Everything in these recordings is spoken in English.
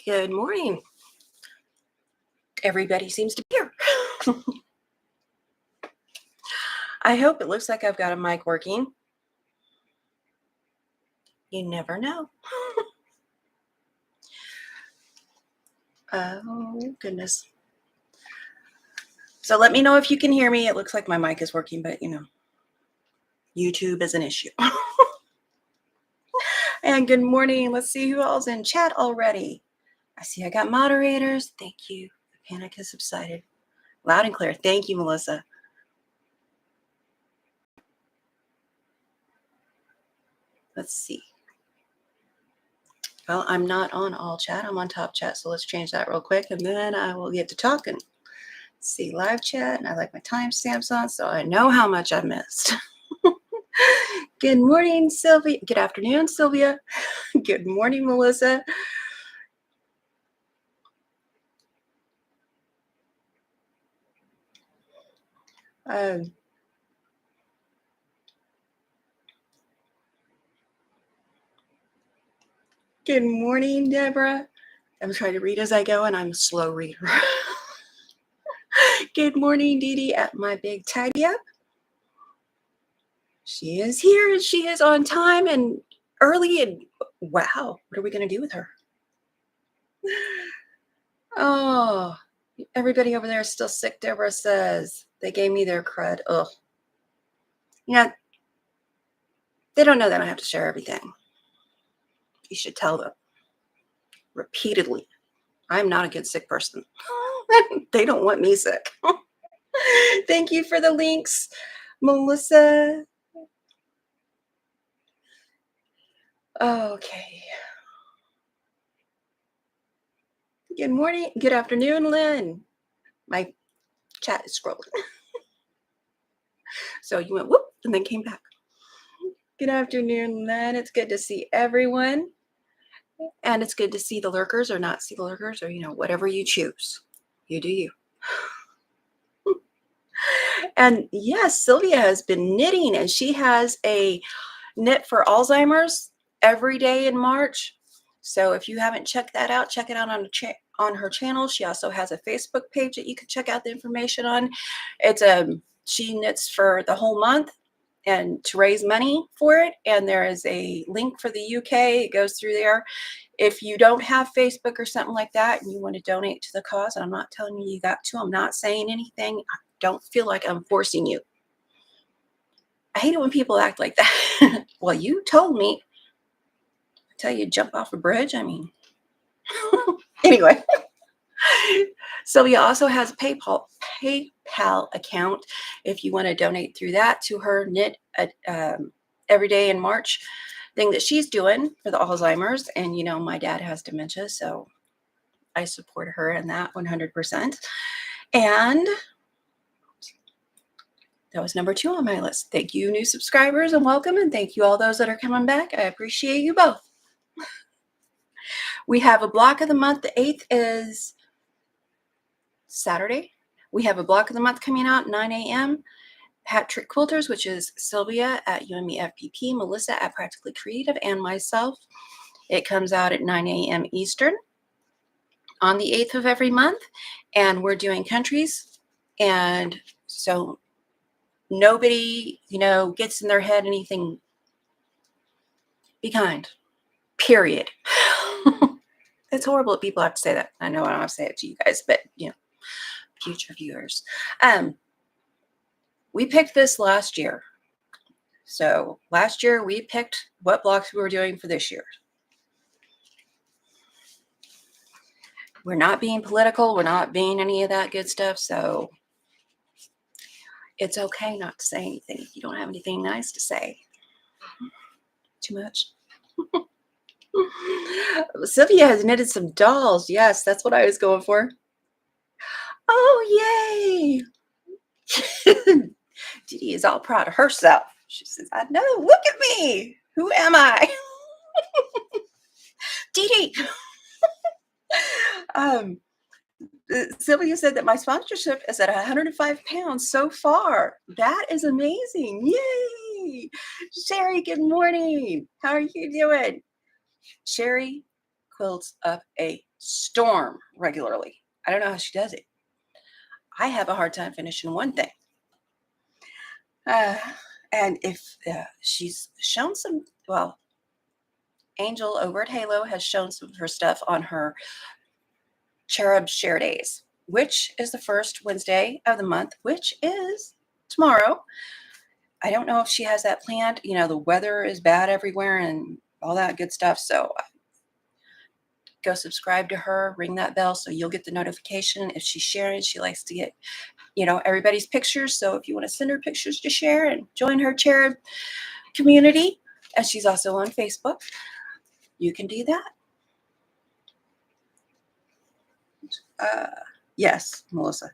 Good morning. Everybody seems to be here. I hope it looks like I've got a mic working. You never know. Oh, goodness. So let me know if you can hear me. It looks like my mic is working, but YouTube is an issue. And good morning. Let's see who all's in chat already. I see I got moderators. Thank you. The panic has subsided. Loud and clear. Thank you, Melissa. Let's see. Well, I'm not on all chat. I'm on top chat. So let's change that real quick. And then I will get to talking. Let's see, live chat. And I like my timestamps on so I know how much I missed. Good morning, Sylvia. Good afternoon, Sylvia. Good morning, Melissa. Good morning, Deborah. I'm trying to read as I go, and I'm a slow reader. Good morning, Dee Dee at my big tidy up. She is here, and she is on time and early, and wow, what are we going to do with her? Oh, everybody over there is still sick, Deborah says. They gave me their crud. Ugh. They don't know that I have to share everything. You should tell them repeatedly. I'm not a good sick person. They don't want me sick. Thank you for the links, Melissa. Okay. Good morning. Good afternoon, Lynn. My chat is scrolling. So you went whoop and then came back. Good afternoon, Lynn. It's good to see everyone. And it's good to see the lurkers or not see the lurkers or, whatever you choose. You do you. And yes, Sylvia has been knitting and she has a knit for Alzheimer's every day in March. So if you haven't checked that out, check it out on her channel. She also has a Facebook page that you can check out the information on. She knits for the whole month and to raise money for it. And there is a link for the UK. It goes through there. If you don't have Facebook or something like that and you want to donate to the cause, and I'm not telling you got to, I'm not saying anything. I don't feel like I'm forcing you. I hate it when people act like that. Well, you told me. I tell you, jump off a bridge. I mean, anyway. Sylvia also has a PayPal account if you want to donate through that to her knit every day in March thing that she's doing for the Alzheimer's. And, my dad has dementia, so I support her in that 100%. And that was number 2 on my list. Thank you, new subscribers, and welcome. And thank you all those that are coming back. I appreciate you both. We have a block of the month. The 8th is Saturday. We have a block of the month coming out 9 a.m. Hat Trick Quilters, which is Sylvia at UMEFPP, Melissa at Practically Creative, and myself. It comes out at 9 a.m. Eastern on the 8th of every month. And we're doing countries. And so nobody, gets in their head anything. Be kind. Period. It's horrible that people have to say that. I know I don't have to say it to you guys, but, future viewers. We picked this last year. So last year we picked what blocks we were doing for this year. We're not being political. We're not being any of that good stuff. So it's okay not to say anything if you don't have anything nice to say. Too much. Sylvia has knitted some dolls. Yes, that's what I was going for. Oh, yay. Dee is all proud of herself. She says, I know, look at me. Who am I? Dee. Sylvia said that my sponsorship is at 105 pounds so far. That is amazing. Yay. Sherry, good morning. How are you doing? Sherry quilts up a storm regularly. I don't know how she does it. I have a hard time finishing one thing. And if she's shown some, well, Angel over at Halo has shown some of her stuff on her Cherub Share Days, which is the first Wednesday of the month, which is tomorrow. I don't know if she has that planned. You know, the weather is bad everywhere and all that good stuff. So go subscribe to her, ring that bell so you'll get the notification. If she's sharing, she likes to get, you know, everybody's pictures. So if you want to send her pictures to share and join her Cherub community, and she's also on Facebook, you can do that. Yes, Melissa.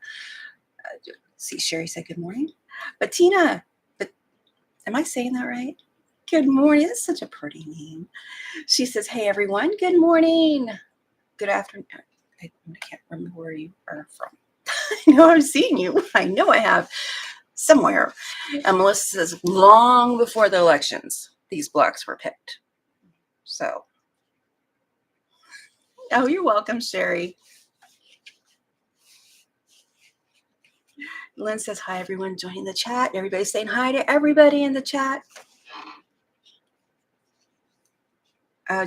See, Sherry said good morning. But Tina, am I saying that right? Good morning. That's such a pretty name. She says, hey, everyone. Good morning. Good afternoon. I can't remember where you are from. I know I've seen you. I know I have somewhere. And Melissa says, long before the elections, these blocks were picked. So, oh, you're welcome, Sherry. Lynn says, hi, everyone joining the chat. Everybody's saying hi to everybody in the chat.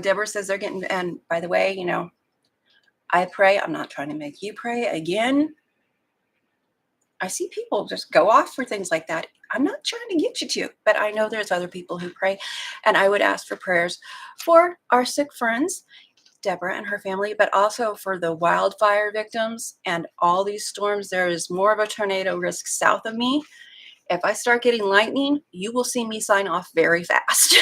Deborah says they're getting, and by the way, you know, I pray. I'm not trying to make you pray again. I see people just go off for things like that. I'm not trying to get you to, but I know there's other people who pray. And I would ask for prayers for our sick friends, Deborah and her family, but also for the wildfire victims and all these storms. There is more of a tornado risk south of me. If I start getting lightning, you will see me sign off very fast.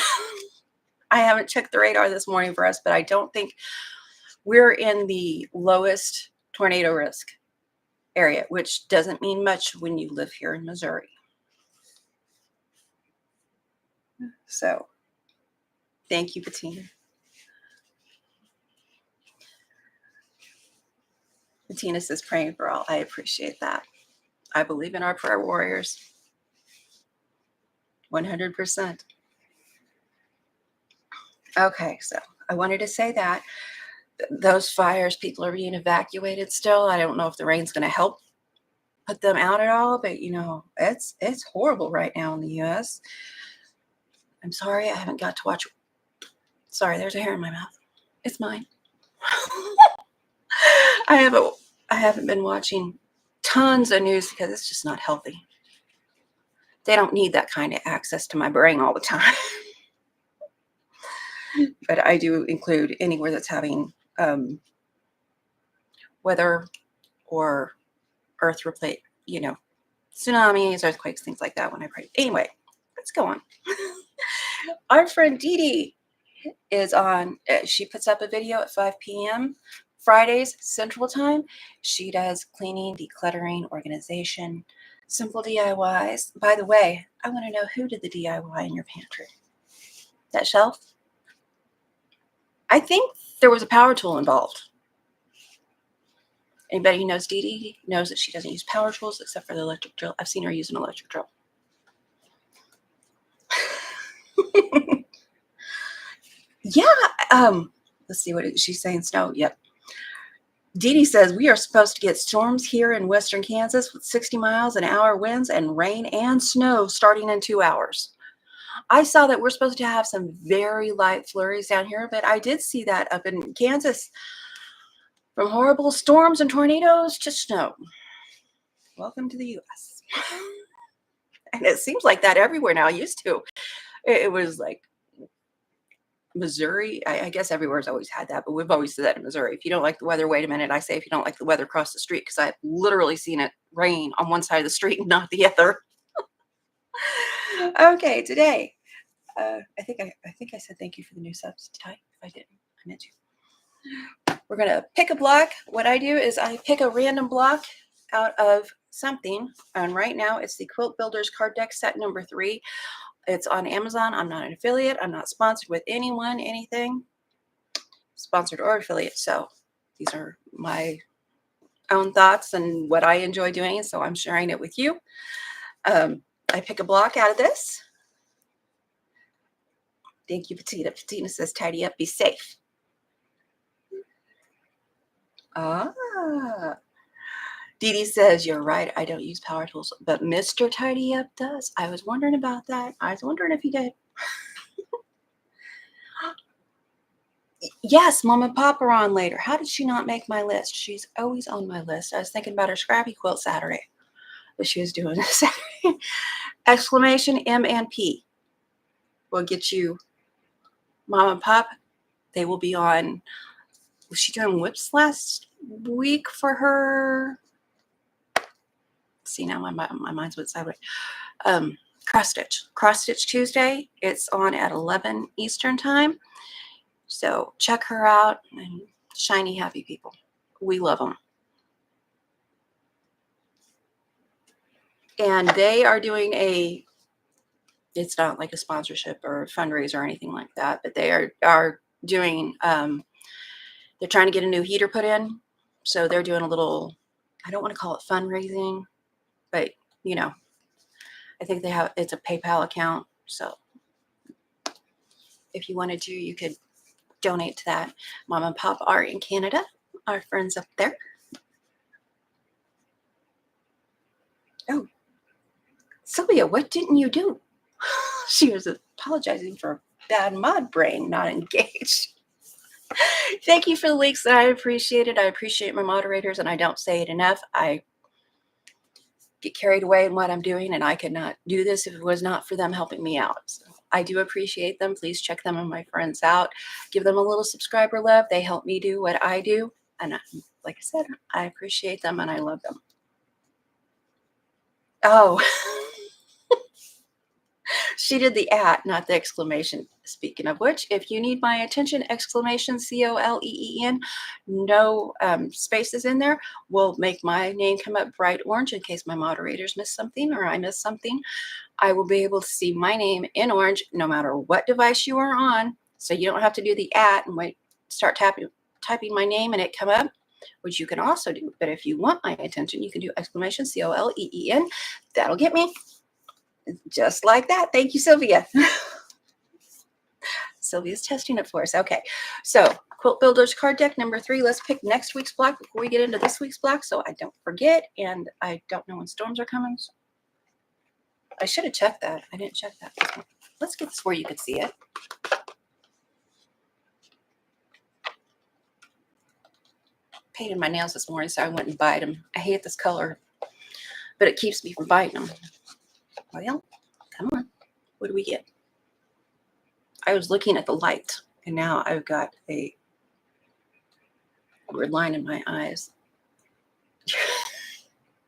I haven't checked the radar this morning for us, but I don't think we're in the lowest tornado risk area, which doesn't mean much when you live here in Missouri. So thank you, Bettina. Bettina says praying for all. I appreciate that. I believe in our prayer warriors. 100%. Okay, so I wanted to say that those fires, people are being evacuated still. I don't know if the rain's going to help put them out at all, but you know, it's horrible right now in the U.S. I'm sorry I haven't got to watch. Sorry, there's a hair in my mouth. It's mine. I haven't been watching tons of news because it's just not healthy. They don't need that kind of access to my brain all the time. But I do include anywhere that's having weather or earth replay, you know, tsunamis, earthquakes, things like that when I pray. Anyway, let's go on. Our friend Dee Dee is on, she puts up a video at 5 p.m. Fridays Central Time. She does cleaning, decluttering, organization, simple DIYs. By the way, I want to know who did the DIY in your pantry. That shelf? I think there was a power tool involved. Anybody who knows Dee Dee knows that she doesn't use power tools except for the electric drill. I've seen her use an electric drill. Yeah. Let's see, what she's saying. Snow. Yep. Dee Dee says we are supposed to get storms here in western Kansas with 60 miles an hour winds and rain and snow starting in 2 hours. I saw that we're supposed to have some very light flurries down here, but I did see that up in Kansas. From horrible storms and tornadoes to snow. Welcome to the U.S. And it seems like that everywhere now. Used to. It was like Missouri. I guess everywhere's always had that, but we've always said that in Missouri. If you don't like the weather, wait a minute. I say if you don't like the weather, cross the street, because I've literally seen it rain on one side of the street and not the other. Okay, today. I think I said thank you for the new subs. Did I? If I didn't, I meant to. We're going to pick a block. What I do is I pick a random block out of something. And right now it's the Quilt Builders card deck set number 3. It's on Amazon. I'm not an affiliate. I'm not sponsored with anyone, anything. Sponsored or affiliate. So these are my own thoughts and what I enjoy doing. So I'm sharing it with you. I pick a block out of this. Thank you, Patina. Patina says, tidy up, be safe. Ah. Dee Dee says, you're right. I don't use power tools, but Mr. Tidy Up does. I was wondering about that. I was wondering if he did. Yes, Mom and Pop are on later. How did she not make my list? She's always on my list. I was thinking about her Scrappy Quilt Saturday that she was doing this Saturday. Exclamation M and P will get you Mom and Pop. They will be on. Was she doing whips last week for her? See, now my mind's went sideways. Cross Stitch Tuesday. It's on at 11 Eastern time. So check her out. And shiny, happy people. We love them. And they are doing it's not like a sponsorship or a fundraiser or anything like that, but they are doing, they're trying to get a new heater put in. So they're doing a little, I don't want to call it fundraising, but you know, I think it's a PayPal account. So if you wanted to, you could donate to that. Mom and Pop are in Canada, our friends up there. Oh, Sylvia, what didn't you do? She was apologizing for bad mod brain, not engaged. Thank you for the links. I appreciate it. I appreciate my moderators, and I don't say it enough. I get carried away in what I'm doing, and I could not do this if it was not for them helping me out. So I do appreciate them. Please check them and my friends out. Give them a little subscriber love. They help me do what I do. And like I said, I appreciate them and I love them. Oh, she did the @ not the exclamation. Speaking of which, if you need my attention, exclamation COLEEN, no spaces in there, will make my name come up bright orange in case my moderators miss something or I miss something. I will be able to see my name in orange no matter what device you are on. So you don't have to do the @ and wait, start typing my name and it come up, which you can also do. But if you want my attention, you can do exclamation COLEEN. That'll get me. Just like that. Thank you, Sylvia. Sylvia's testing it for us. Okay, so Quilt Builders card deck number 3. Let's pick next week's block before we get into this week's block so I don't forget, and I don't know when storms are coming. So I should have checked that. I didn't check that. Let's get this where you could see it. Painted my nails this morning so I wouldn't bite them. I hate this color, but it keeps me from biting them. Well, come on. What do we get? I was looking at the light, and now I've got a weird line in my eyes.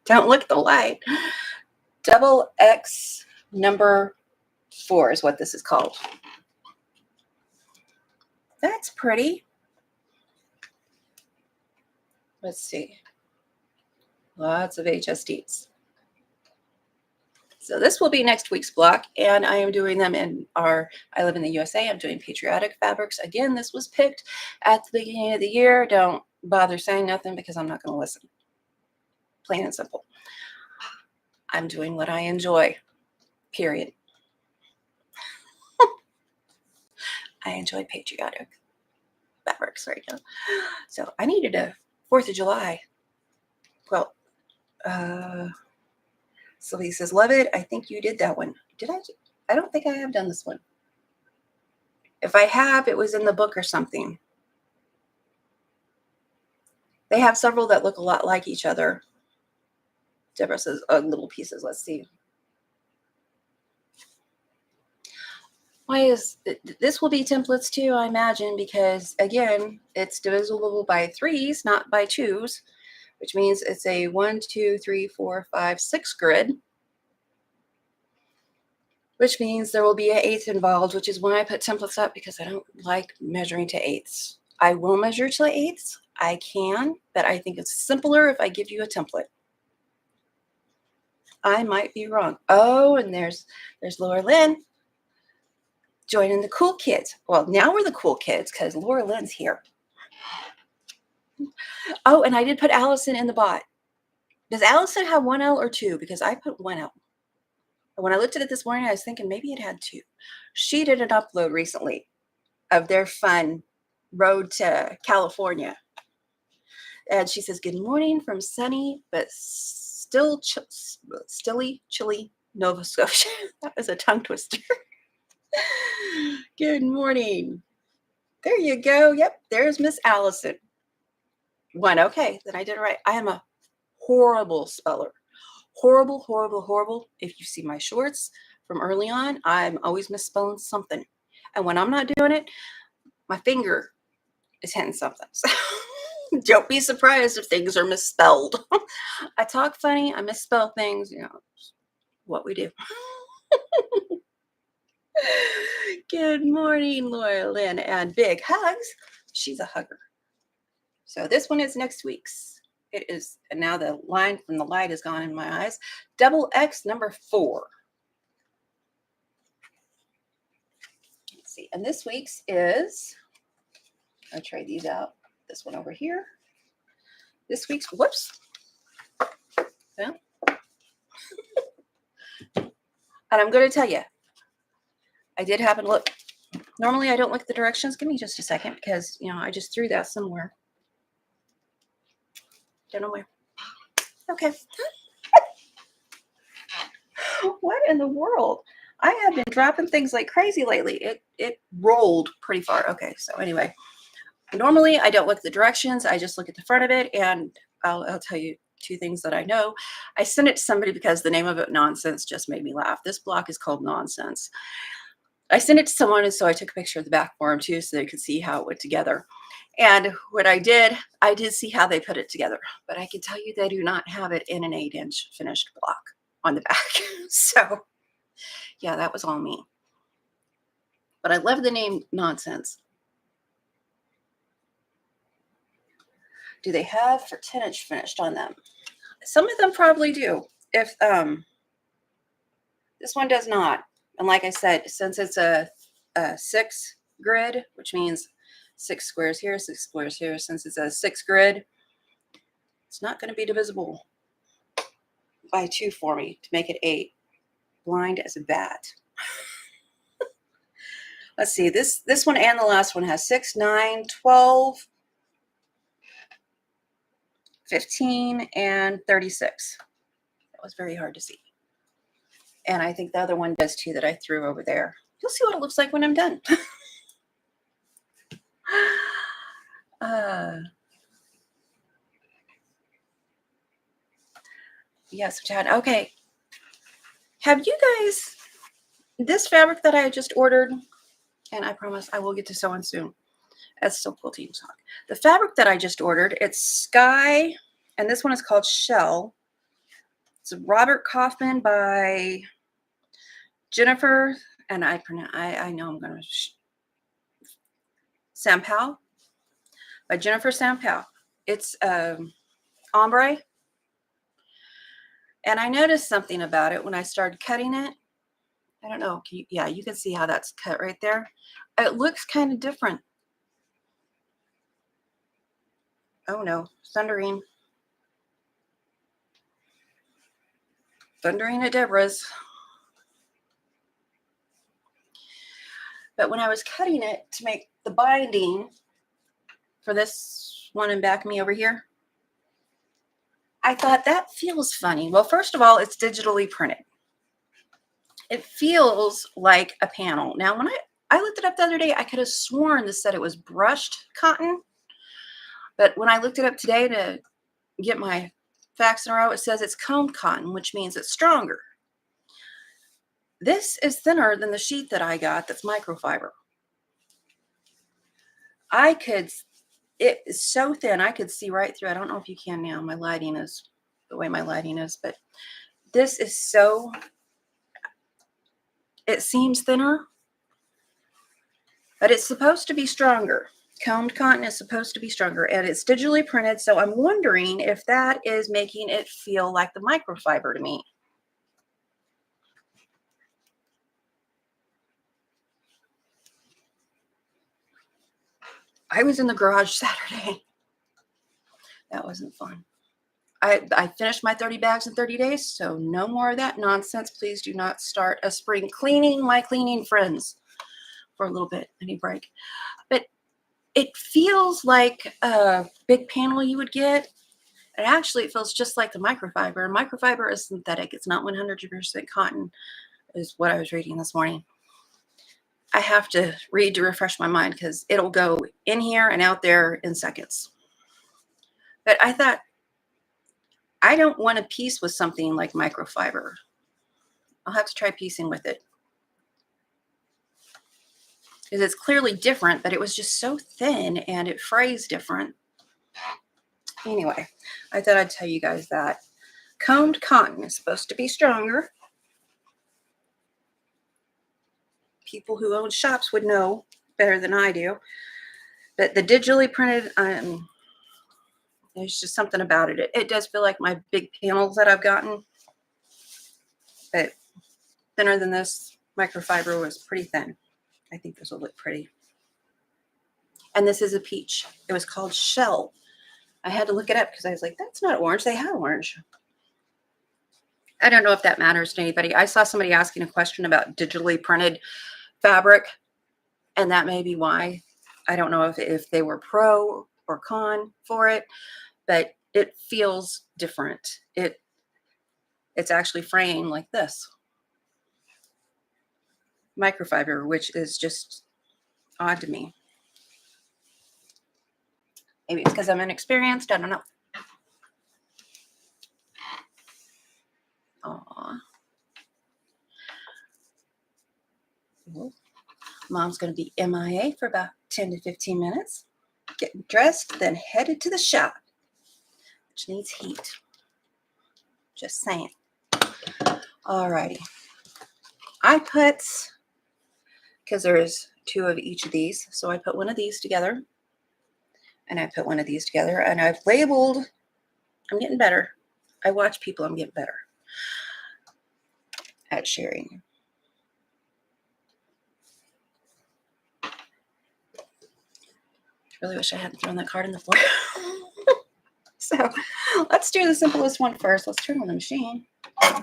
Don't look at the light. Double X number 4 is what this is called. That's pretty. Let's see. Lots of HSDs. So this will be next week's block, and I am doing them in I live in the USA. I'm doing patriotic fabrics. Again, this was picked at the beginning of the year. Don't bother saying nothing because I'm not going to listen. Plain and simple. I'm doing what I enjoy, period. I enjoy patriotic fabrics right now. So I needed a 4th of July quilt. Sylvie says, love it. I think you did that one. Did I? I don't think I have done this one. If I have, it was in the book or something. They have several that look a lot like each other. Deborah says, little pieces. Let's see. Why is this will be templates too, I imagine, because again, it's divisible by 3s, not by 2s, which means it's a 1, 2, 3, 4, 5, 6 grid, which means there will be an 1/8 involved, which is why I put templates up, because I don't like measuring to 1/8. I will measure to 1/8. I can, but I think it's simpler if I give you a template. I might be wrong. Oh, and there's Laura Lynn joining the cool kids. Well, now we're the cool kids because Laura Lynn's here. Oh, and I did put Allison in the bot. Does Allison have 1 L or 2? Because I put 1 L. When I looked at it this morning, I was thinking maybe it had 2. She did an upload recently of their fun road to California. And she says, good morning from sunny, but still chilly Nova Scotia. That was a tongue twister. Good morning. There you go. Yep, there's Miss Allison. One. Okay, then I did it right. I am a horrible speller. Horrible, horrible, horrible. If you see my shorts from early on, I'm always misspelling something. And when I'm not doing it, my finger is hitting something. So don't be surprised if things are misspelled. I talk funny. I misspell things. You know, what we do. Good morning, Laura Lynn, and big hugs. She's a hugger. So this one is next week's. It is, and now the line from the light is gone in my eyes. Double X number 4. Let's see. And this week's is, I'll try these out. This one over here. This week's, whoops. Yeah. And I'm going to tell you, I did happen to look. Normally I don't look at the directions. Give me just a second because, you know, I just threw that somewhere. Don't know where. Okay. What in the world? I have been dropping things like crazy lately. It rolled pretty far. Okay, so anyway, normally I don't look at the directions. I just look at the front of it, and I'll tell you 2 things that I know. I sent it to somebody because the name of it, Nonsense, just made me laugh. This block is called Nonsense. I sent it to someone, and so I took a picture of the back for them too, so they could see how it went together. And what I did see how they put it together, but I can tell you they do not have it in an 8-inch finished block on the back. So yeah, that was all me. But I love the name Nonsense. Do they have for 10-inch finished on them? Some of them probably do. If this one does not. And like I said, since it's a 6 grid, which means 6 squares here, 6 squares here, since it's a 6 grid, it's not going to be divisible by 2 for me to make it 8. Blind as a bat. Let's see, this one and the last one has 6, 9, 12, 15, and 36. That was very hard to see. And I think the other one does too that I threw over there. You'll see what it looks like when I'm done. Yes, Chad. Okay. Have you guys, this fabric that I just ordered, and I promise I will get to sewing soon. That's still quilting talk. The fabric that I just ordered, it's Sky, and this one is called Shell. It's Robert Kaufman by Jennifer, and I know I'm going to Sampow, by Jennifer Sampow. It's ombre. And I noticed something about it when I started cutting it. I don't know. Yeah, you can see how that's cut right there. It looks kind of different. Oh no, thundering. Thundering at Deborah's. But when I was cutting it to make the binding for this one in back of me over here, I thought that feels funny. Well, first of all, it's digitally printed. It feels like a panel. Now, when I looked it up the other day, I could have sworn this said it was brushed cotton. But when I looked it up today to get my facts in a row, it says it's combed cotton, which means it's stronger. This is thinner than the sheet that I got that's microfiber. It is so thin, I could see right through. I don't know if you can now. My lighting is the way my lighting is, but this is so, it seems thinner, but it's supposed to be stronger. Combed cotton is supposed to be stronger, and it's digitally printed, so I'm wondering if that is making it feel like the microfiber to me. I was in the garage Saturday. That wasn't fun. I finished my 30 bags in 30 days, so no more of that nonsense. Please do not start a spring cleaning, my cleaning friends, for a little bit. I need a break. But it feels like a big panel you would get. And actually, it feels just like the microfiber. Microfiber is synthetic. It's not 100% cotton, is what I was reading this morning. I have to read to refresh my mind because it'll go in here and out there in seconds. But I thought, I don't want to piece with something like microfiber. I'll have to try piecing with it, because it's clearly different, but it was just so thin and it frays different. Anyway, I thought I'd tell you guys that. Combed cotton is supposed to be stronger. People who own shops would know better than I do. But the digitally printed, there's just something about it. It does feel like my big panels that I've gotten, but thinner than this. Microfiber was pretty thin. I think this will look pretty. And this is a peach. It was called Shell. I had to look it up because I was like, that's not orange. They had orange. I don't know if that matters to anybody. I saw somebody asking a question about digitally printed fabric, and that may be why. I don't know if they were pro or con for it, but it feels different. It's actually fraying like this. Microfiber, which is just odd to me. Maybe it's because I'm inexperienced. I don't know. Aww. Mom's going to be MIA for about 10 to 15 minutes. Getting dressed, then headed to the shop, which needs heat. Just saying. Alrighty. I put, because there's 2 of each of these, so I put one of these together, and I put one of these together, and I've labeled. I'm getting better. I watch people. I'm getting better at sharing. Really wish I hadn't thrown that card in the floor. So let's do the simplest one first. Let's turn on the machine.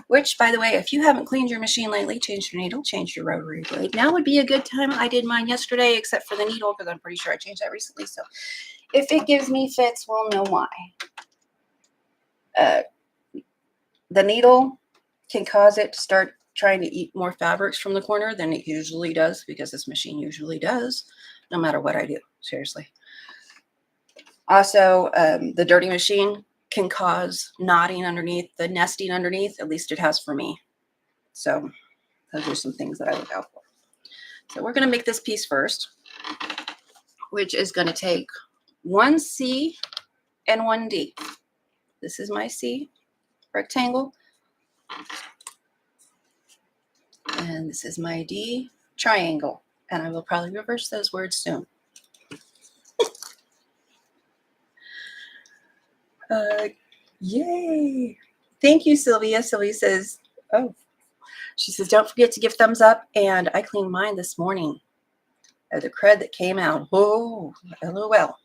Which, by the way, if you haven't cleaned your machine lately, change your needle, change your rotary blade. Now would be a good time. I did mine yesterday, except for the needle, because I'm pretty sure I changed that recently. So if it gives me fits, we'll know why. The needle can cause it to start trying to eat more fabrics from the corner than it usually does, because this machine usually does, no matter what I do. Seriously. Also, the dirty machine can cause knotting underneath, the nesting underneath. At least it has for me. So those are some things that I look out for. So we're going to make this piece first, which is going to take 1 C and 1 D. This is my C rectangle. And this is my D triangle. And I will probably reverse those words soon. Yay. Thank you, Sylvia. Sylvia says, oh, she says, don't forget to give thumbs up. And I cleaned mine this morning. The crud that came out. Oh, LOL.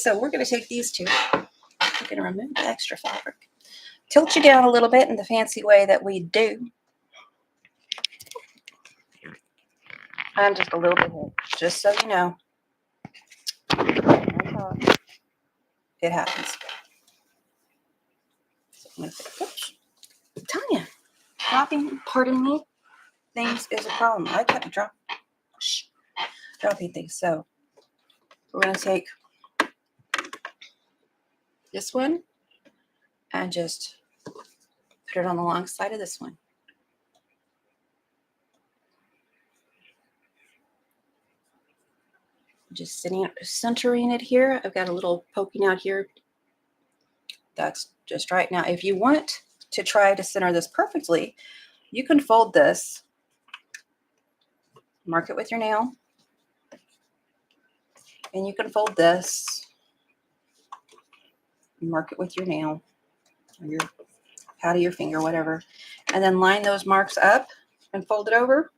So we're going to take these 2. We're going to remove the extra fabric. Tilt you down a little bit in the fancy way that we do. I'm just a little bit ahead, just so you know. It happens. So I'm going to say, oops. I'm telling you, dropping, pardon me, things is a problem. I kept dropping things. So we're going to take this one and just put it on the long side of this one. Just centering it here. I've got a little poking out here. That's just right. Now, if you want to try to center this perfectly, you can fold this, mark it with your nail, and you can fold this, mark it with your nail, or your pad of your finger, whatever, and then line those marks up and fold it over.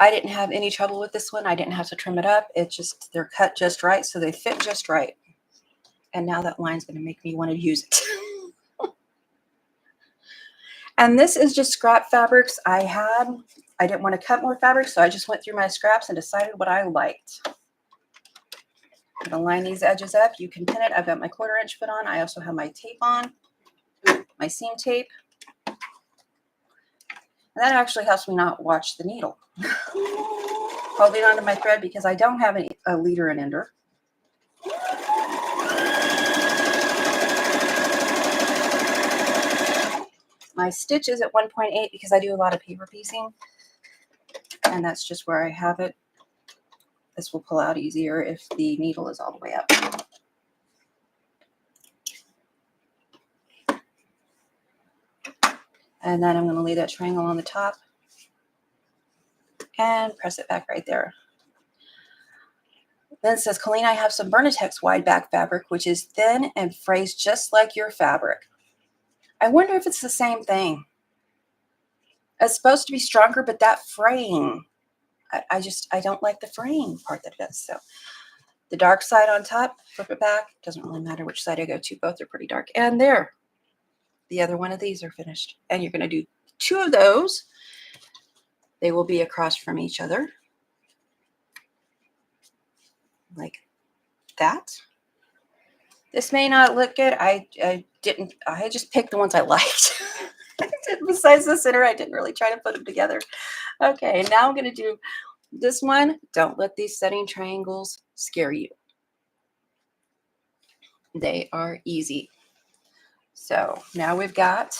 I didn't have any trouble with this one. I didn't have to trim it up. It's just, they're cut just right, so they fit just right. And now that line's going to make me want to use it. And this is just scrap fabrics I had. I didn't want to cut more fabric, so I just went through my scraps and decided what I liked. I'm going to line these edges up. You can pin it. I've got my 1/4 inch foot on. I also have my tape on, my seam tape. And that actually helps me not watch the needle. Holding onto my thread because I don't have a leader and ender. My stitch is at 1.8 because I do a lot of paper piecing, and that's just where I have it. This will pull out easier if the needle is all the way up. And then I'm going to lay that triangle on the top and press it back right there. Then it says, Coleen, I have some Vernatex wide back fabric, which is thin and frays just like your fabric. I wonder if it's the same thing. It's supposed to be stronger, but that fraying, I don't like the fraying part that it does. So the dark side on top, flip it back. Doesn't really matter which side I go to. Both are pretty dark. And there, the other one of these are finished. And you're going to do 2 of those. They will be across from each other. Like that. This may not look good. I just picked the ones I liked. Besides the center, I didn't really try to put them together. Okay, now I'm going to do this one. Don't let these setting triangles scare you. They are easy. So now we've got,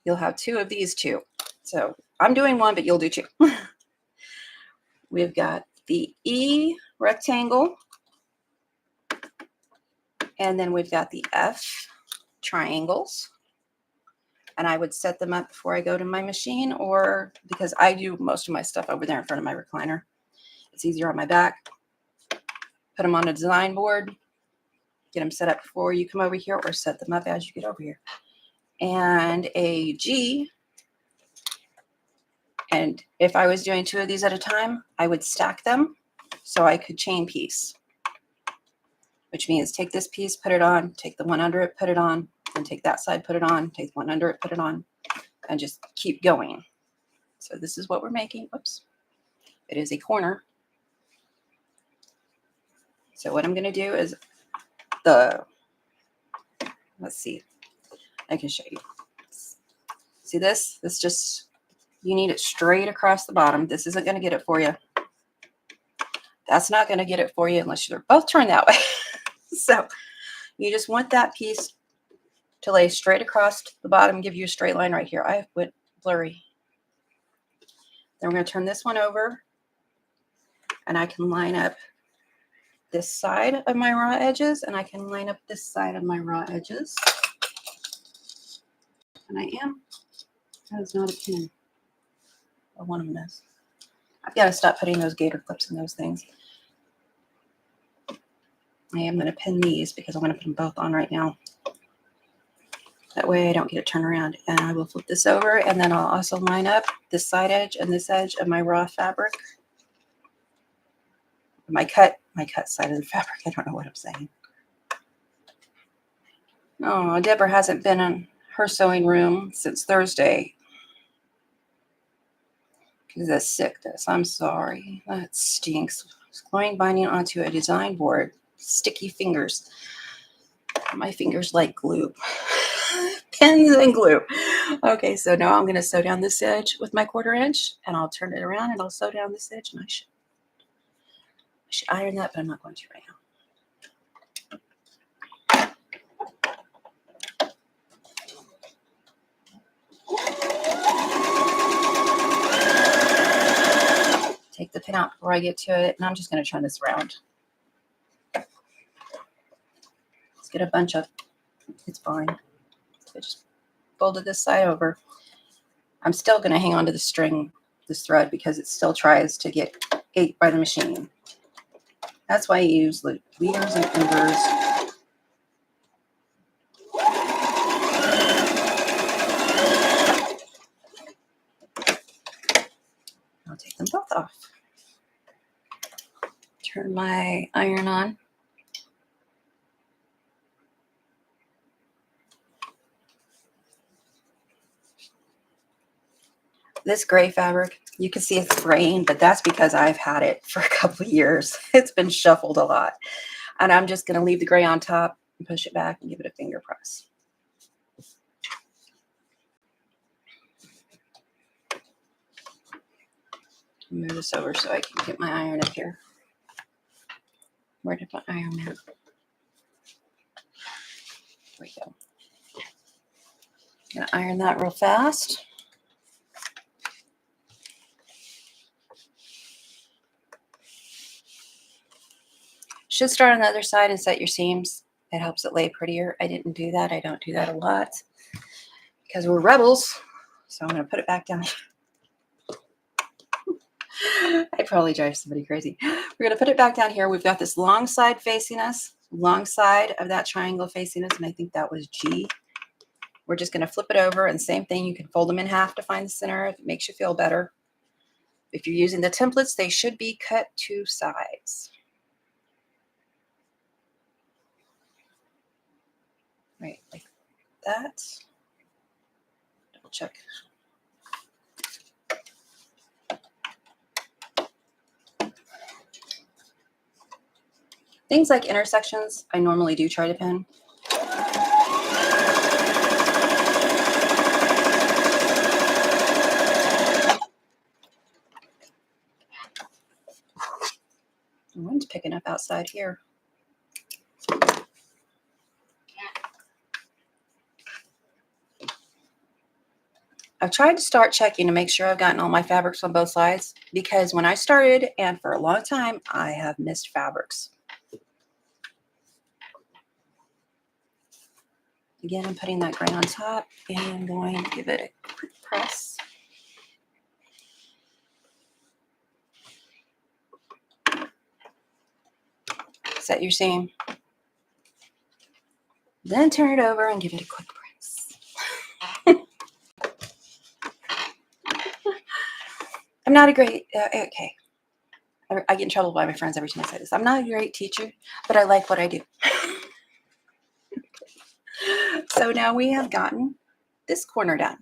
you'll have 2 of these too. So I'm doing 1, but you'll do 2. We've got the E rectangle, and then we've got the F triangles. And I would set them up before I go to my machine, or because I do most of my stuff over there in front of my recliner. It's easier on my back. Put them on a design board, get them set up before you come over here, or set them up as you get over here. And a G. And if I was doing 2 of these at a time, I would stack them so I could chain piece, which means take this piece, put it on, take the one under it, put it on, and take that side, put it on, take the one under it, put it on, and just keep going. So this is what we're making. Whoops. It is a corner. So what I'm going to do is let's see, I can show you. See this? This just, you need it straight across the bottom. This isn't going to get it for you. That's not going to get it for you unless you're both turned that way. So you just want that piece to lay straight across the bottom, give you a straight line right here. I went blurry. Then we're going to turn this one over, and I can line up this side of my raw edges, and I can line up this side of my raw edges. And that is not a pin. Or one of them is. I've got to stop putting those gator clips in those things. I am going to pin these because I'm going to put them both on right now. That way I don't get it turned around. And I will flip this over, and then I'll also line up this side edge and this edge of my raw fabric. My cut side of the fabric. I don't know what I'm saying. Oh, Deborah hasn't been in her sewing room since Thursday because of sickness. I'm sorry. That stinks. Gluing binding onto a design board. Sticky fingers. My fingers like glue. Pins and glue. Okay, so now I'm going to sew down this edge with my 1/4 inch, and I'll turn it around and I'll sew down this edge, and I should iron that, but I'm not going to right now. Take the pin out before I get to it, and I'm just going to turn this around. Let's get a bunch of, it's fine. So I just folded this side over. I'm still going to hang on to the string, this thread, because it still tries to get ate by the machine. That's why you use leaders and enders. I'll take them both off. Turn my iron on. This gray fabric, you can see it's graying, but that's because I've had it for a couple of years. It's been shuffled a lot. And I'm just going to leave the gray on top and push it back and give it a finger press. Move this over so I can get my iron up here. Where did my iron at? There we go. I'm going to iron that real fast. Should start on the other side and set your seams. It helps it lay prettier. I didn't do that. I don't do that a lot because we're rebels. So I'm going to put it back down. I'd probably drive somebody crazy. We're going to put it back down here. We've got this long side facing us, long side of that triangle facing us, and I think that was G. We're just going to flip it over, and same thing. You can fold them in half to find the center if it makes you feel better. If you're using the templates, they should be cut to size. Right, like that. Double check. Things like intersections, I normally do try to pin. The wind's picking up outside here. I've tried to start checking to make sure I've gotten all my fabrics on both sides, because when I started, and for a long time, I have missed fabrics. Again, I'm putting that gray on top and going to give it a quick press. Set your seam. Then turn it over and give it a quick press. I'm not a great, okay. I get in trouble by my friends every time I say this. I'm not a great teacher, but I like what I do. So now we have gotten this corner done.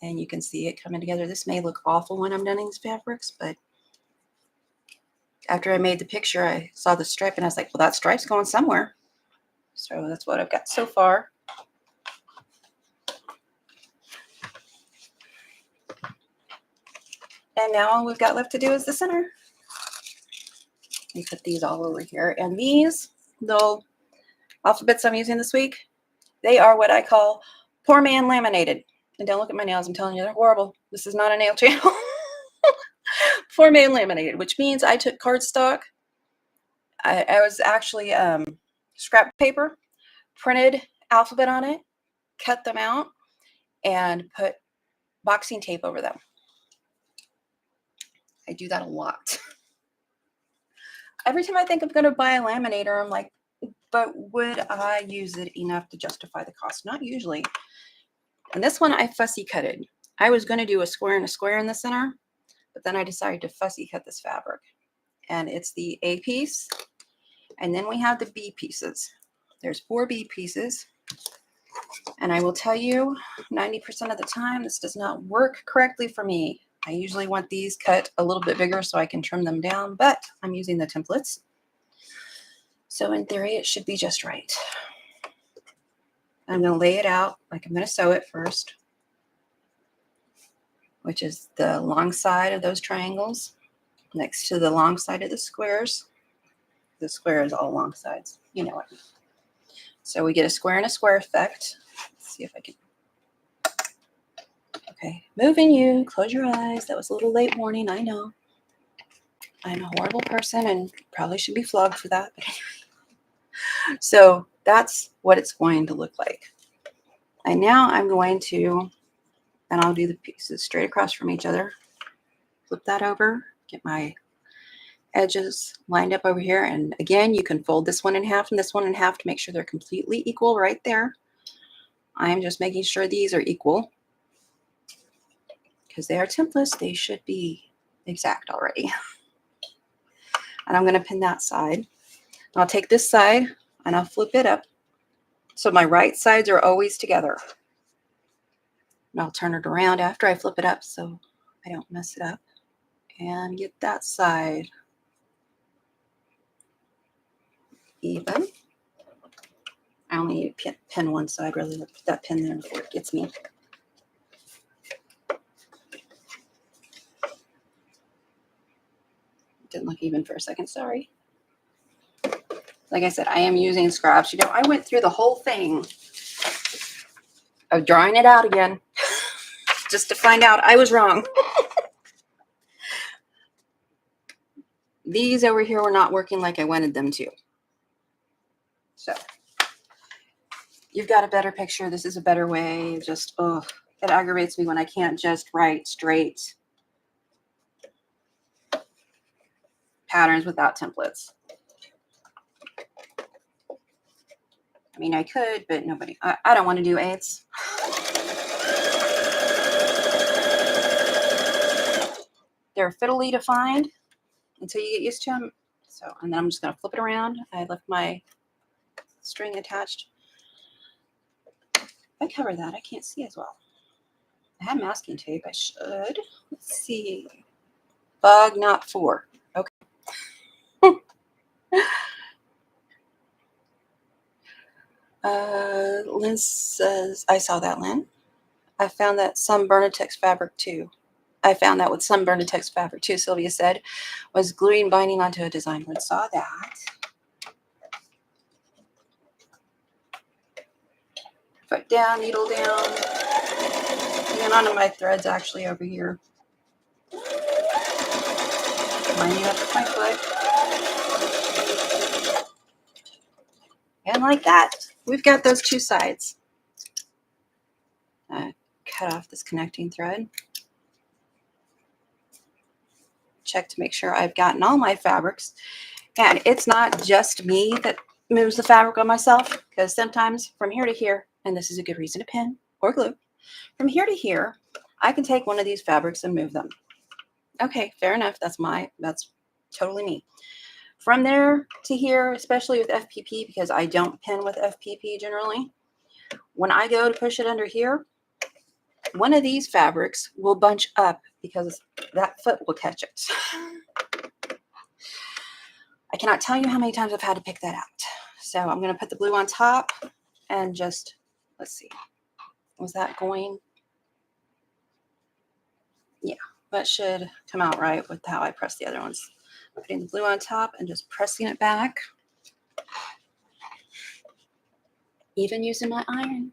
And you can see it coming together. This may look awful when I'm done these fabrics, but after I made the picture, I saw the stripe and I was like, well, that stripe's going somewhere. So that's what I've got so far. And now all we've got left to do is the center. We put these all over here. And these little alphabets I'm using this week, they are what I call poor man laminated. And don't look at my nails. I'm telling you, they're horrible. This is not a nail channel. Poor man laminated, which means I took cardstock. I was actually scrap paper, printed alphabet on it, cut them out, and put boxing tape over them. I do that a lot. Every time I think I'm going to buy a laminator, I'm like, but would I use it enough to justify the cost? Not usually. And this one I fussy cutted. I was going to do a square and a square in the center, but then I decided to fussy cut this fabric. And it's the A piece. And then we have the B pieces. There's 4 B pieces. And I will tell you, 90% of the time, this does not work correctly for me. I usually want these cut a little bit bigger so I can trim them down, but I'm using the templates. So in theory, it should be just right. I'm going to lay it out like I'm going to sew it first, which is the long side of those triangles next to the long side of the squares. The square is all long sides. You know what I mean. So we get a square and a square effect. Let's see if I can. Okay, moving you. Close your eyes. That was a little late warning. I know. I'm a horrible person and probably should be flogged for that. But anyway. So that's what it's going to look like. And now I'm going to, and I'll do the pieces straight across from each other. Flip that over. Get my edges lined up over here. And again, you can fold this one in half and this one in half to make sure they're completely equal right there. I'm just making sure these are equal. Because they are templates, they should be exact already. And I'm going to pin that side. I'll take this side and I'll flip it up so my right sides are always together. And I'll turn it around after I flip it up so I don't mess it up. And get that side even. I only need to pin one side, really. Put that pin there before it gets me. Didn't look even for a second, sorry. Like I said, I am using scraps. You know, I went through the whole thing of drawing it out again just to find out I was wrong. These over here were not working like I wanted them to. So you've got a better picture. This is a better way. Just, oh, it aggravates me when I can't just write straight patterns without templates. I mean, I could, but nobody, I don't want to do eighths. They're fiddly to find until you get used to them. So, and then I'm just going to flip it around. I left my string attached. If I cover that, I can't see as well. I have masking tape. I should. Let's see. Bug, not 4. Okay. Lynn says, I saw that, Lynn. I found that some Burnitex fabric too. I found that with some Burnitex fabric too, Sylvia said, was gluing binding onto a design board. Saw that. Foot down, needle down. Hanging onto my threads actually over here. Lining up with my foot. And like that, we've got those two sides. Cut off this connecting thread. Check to make sure I've gotten all my fabrics. And it's not just me that moves the fabric on myself, because sometimes from here to here, and this is a good reason to pin or glue, from here to here, I can take one of these fabrics and move them. Okay, fair enough. That's totally me. From there to here, especially with FPP, because I don't pin with FPP generally, when I go to push it under here, one of these fabrics will bunch up because that foot will catch it. I cannot tell you how many times I've had to pick that out. So I'm going to put the blue on top and just, let's see. Was that going? Yeah, that should come out right with how I press the other ones. Putting the blue on top and just pressing it back. Even using my iron.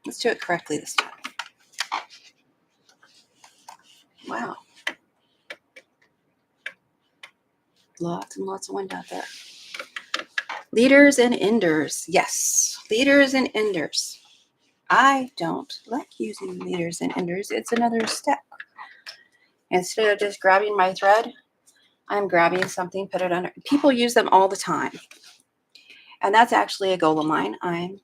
Let's do it correctly this time. Wow. Lots and lots of wind out there. Leaders and enders. Yes, leaders and enders. I don't like using leaders and enders. It's another step. Instead of just grabbing my thread, I'm grabbing something, put it under. People use them all the time. And that's actually a goal of mine. I'm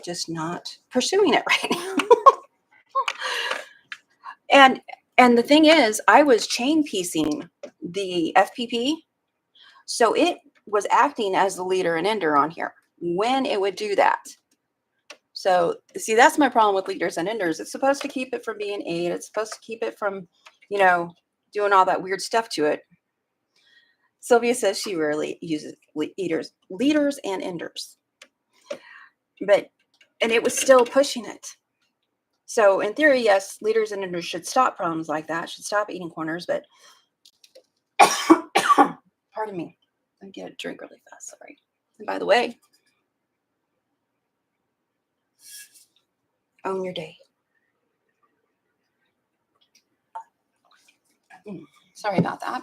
just not pursuing it right now. And the thing is, I was chain piecing the FPP. So it was acting as the leader and ender on here when it would do that. So see, that's my problem with leaders and enders. It's supposed to keep it from being 8. It's supposed to keep it from, you know, doing all that weird stuff to it. Sylvia says she rarely uses leaders and enders. And it was still pushing it. So in theory, yes, leaders and enders should stop problems like that, should stop eating corners, but pardon me. Let me get a drink really fast, sorry. And by the way, own your day. Sorry about that.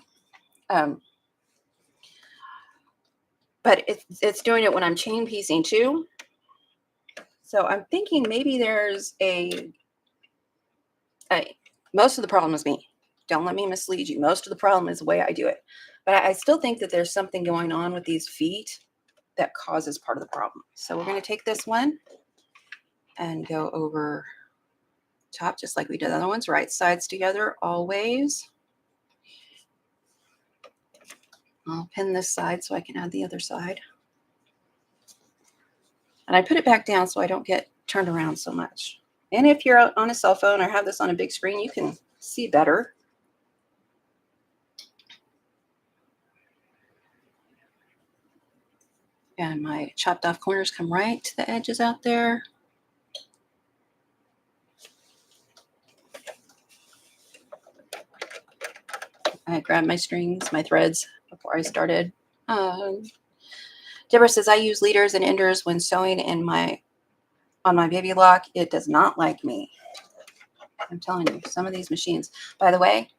But it's doing it when I'm chain piecing too. So I'm thinking maybe there's most of the problem is me. Don't let me mislead you. Most of the problem is the way I do it. But I still think that there's something going on with these feet that causes part of the problem. So we're going to take this one and go over top just like we did the other ones. Right sides together always. I'll pin this side so I can add the other side. And I put it back down so I don't get turned around so much. And if you're on a cell phone or have this on a big screen, you can see better. And my chopped off corners come right to the edges out there. I grabbed my strings, my threads before I started. Deborah says, I use leaders and enders when sewing on my baby lock. It does not like me. I'm telling you, some of these machines. By the way,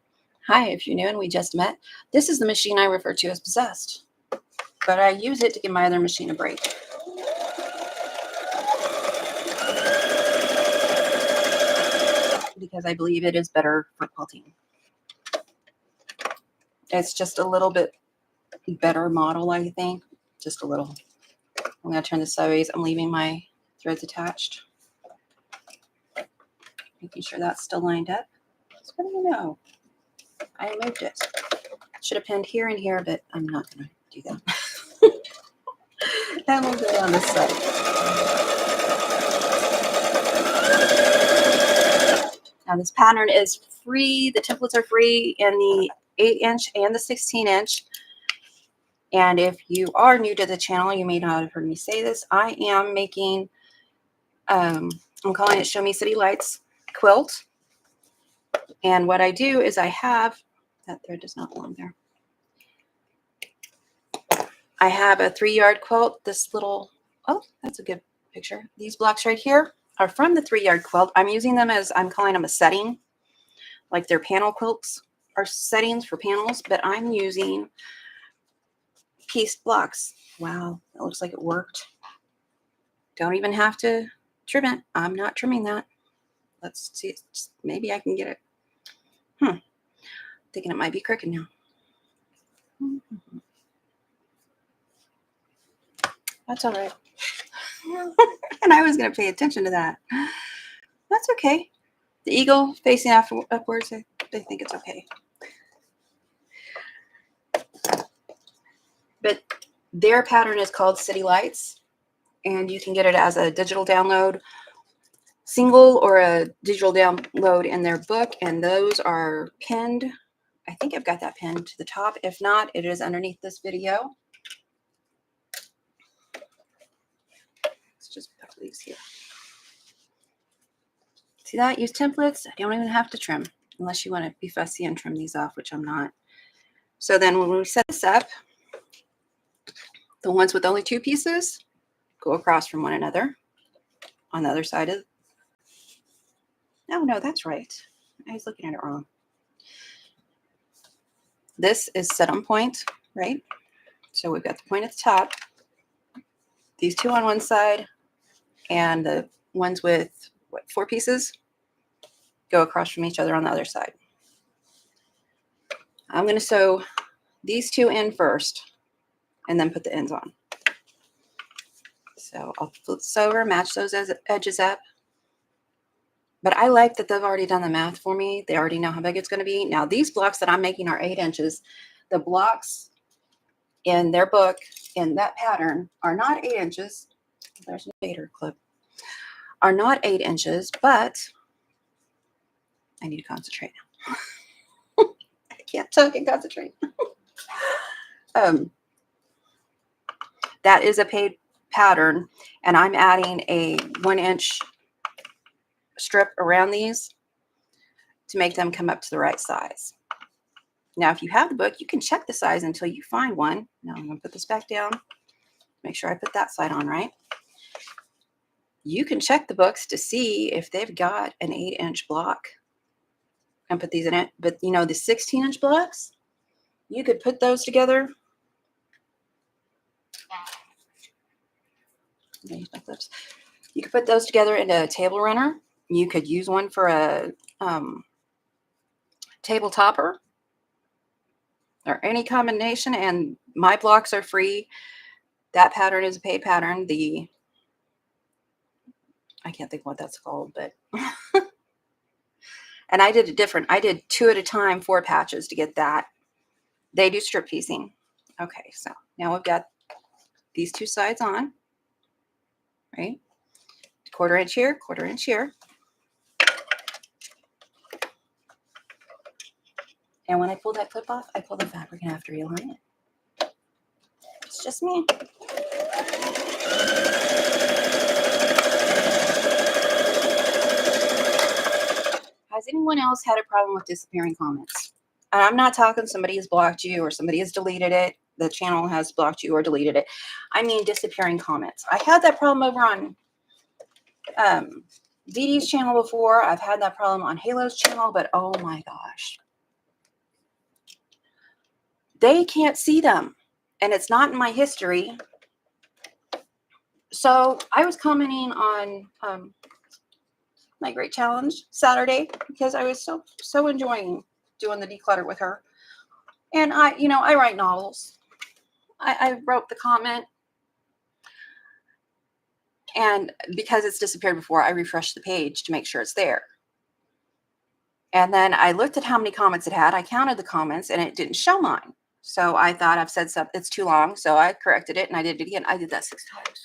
hi, if you're new and we just met, this is the machine I refer to as possessed. But I use it to give my other machine a break. Because I believe it is better for quilting. It's just a little bit better model, I think. Just a little. I'm going to turn this sideways. I'm leaving my threads attached. Making sure that's still lined up. So what do you know? I moved it. Should have pinned here and here, but I'm not going to do that. That will go on this side. Now this pattern is free. The templates are free in the 8-inch and the 16-inch. And if you are new to the channel, you may not have heard me say this. I am making, I'm calling it Show Me City Lights quilt. And what I do is I have, that thread does not belong there. I have a 3-yard quilt. This little, oh, that's a good picture. These blocks right here are from the 3-yard quilt. I'm using them as, I'm calling them a setting. Like their panel quilts are settings for panels, but I'm using pieced blocks. Wow, that looks like it worked. Don't even have to trim it. I'm not trimming that. Let's see. Maybe I can get it. Thinking it might be crooked now. That's all right. And I was going to pay attention to that. That's okay. The eagle facing upwards, I think it's okay. But their pattern is called City Lights, and you can get it as a digital download single or a digital download in their book, and those are pinned. I think I've got that pinned to the top. If not, it is underneath this video. Let's just put these here. See that? Use templates. I don't even have to trim unless you want to be fussy and trim these off, which I'm not. So then when we set this up, the ones with only 2 pieces go across from one another on the other side of. No, that's right. I was looking at it wrong. This is set on point, right? So we've got the point at the top, these 2 on one side, and the ones with, what, 4 pieces go across from each other on the other side. I'm going to sew these 2 in first and then put the ends on. So I'll flip this over, match those edges up. But I like that they've already done the math for me. They already know how big it's going to be. Now, these blocks that I'm making are 8 inches. The blocks in their book in that pattern are not 8 inches. There's a fader clip. Are not 8 inches, but I need to concentrate now. I can't talk and concentrate. That is a paid pattern, and I'm adding a 1-inch strip around these to make them come up to the right size. Now, if you have the book, you can check the size until you find one. Now I'm going to put this back down. Make sure I put that side on right. You can check the books to see if they've got an 8-inch block and put these in it. But you know, the 16-inch blocks, you could put those together. You could put those together into a table runner. You could use one for a table topper or any combination. And my blocks are free. That pattern is a paid pattern. I can't think what that's called, but and I did it different. I did 2 at a time, 4 patches to get that. They do strip piecing. Okay, so now we've got these 2 sides on, right? 1/4 inch here, 1/4 inch here. And when I pull that clip off, I pull the fabric in half to realign it. It's just me. Has anyone else had a problem with disappearing comments? And I'm not talking somebody has blocked you or somebody has deleted it. The channel has blocked you or deleted it. I mean disappearing comments. I had that problem over on Dee Dee's channel before. I've had that problem on Halo's channel, but oh my gosh. They can't see them. And it's not in my history. So I was commenting on my great challenge Saturday because I was so enjoying doing the declutter with her. And I write novels. I wrote the comment, and because it's disappeared before, I refreshed the page to make sure it's there. And then I looked at how many comments it had. I counted the comments, and it didn't show mine. So I thought I've said something, it's too long. So I corrected it, and I did it again. I did that 6 times.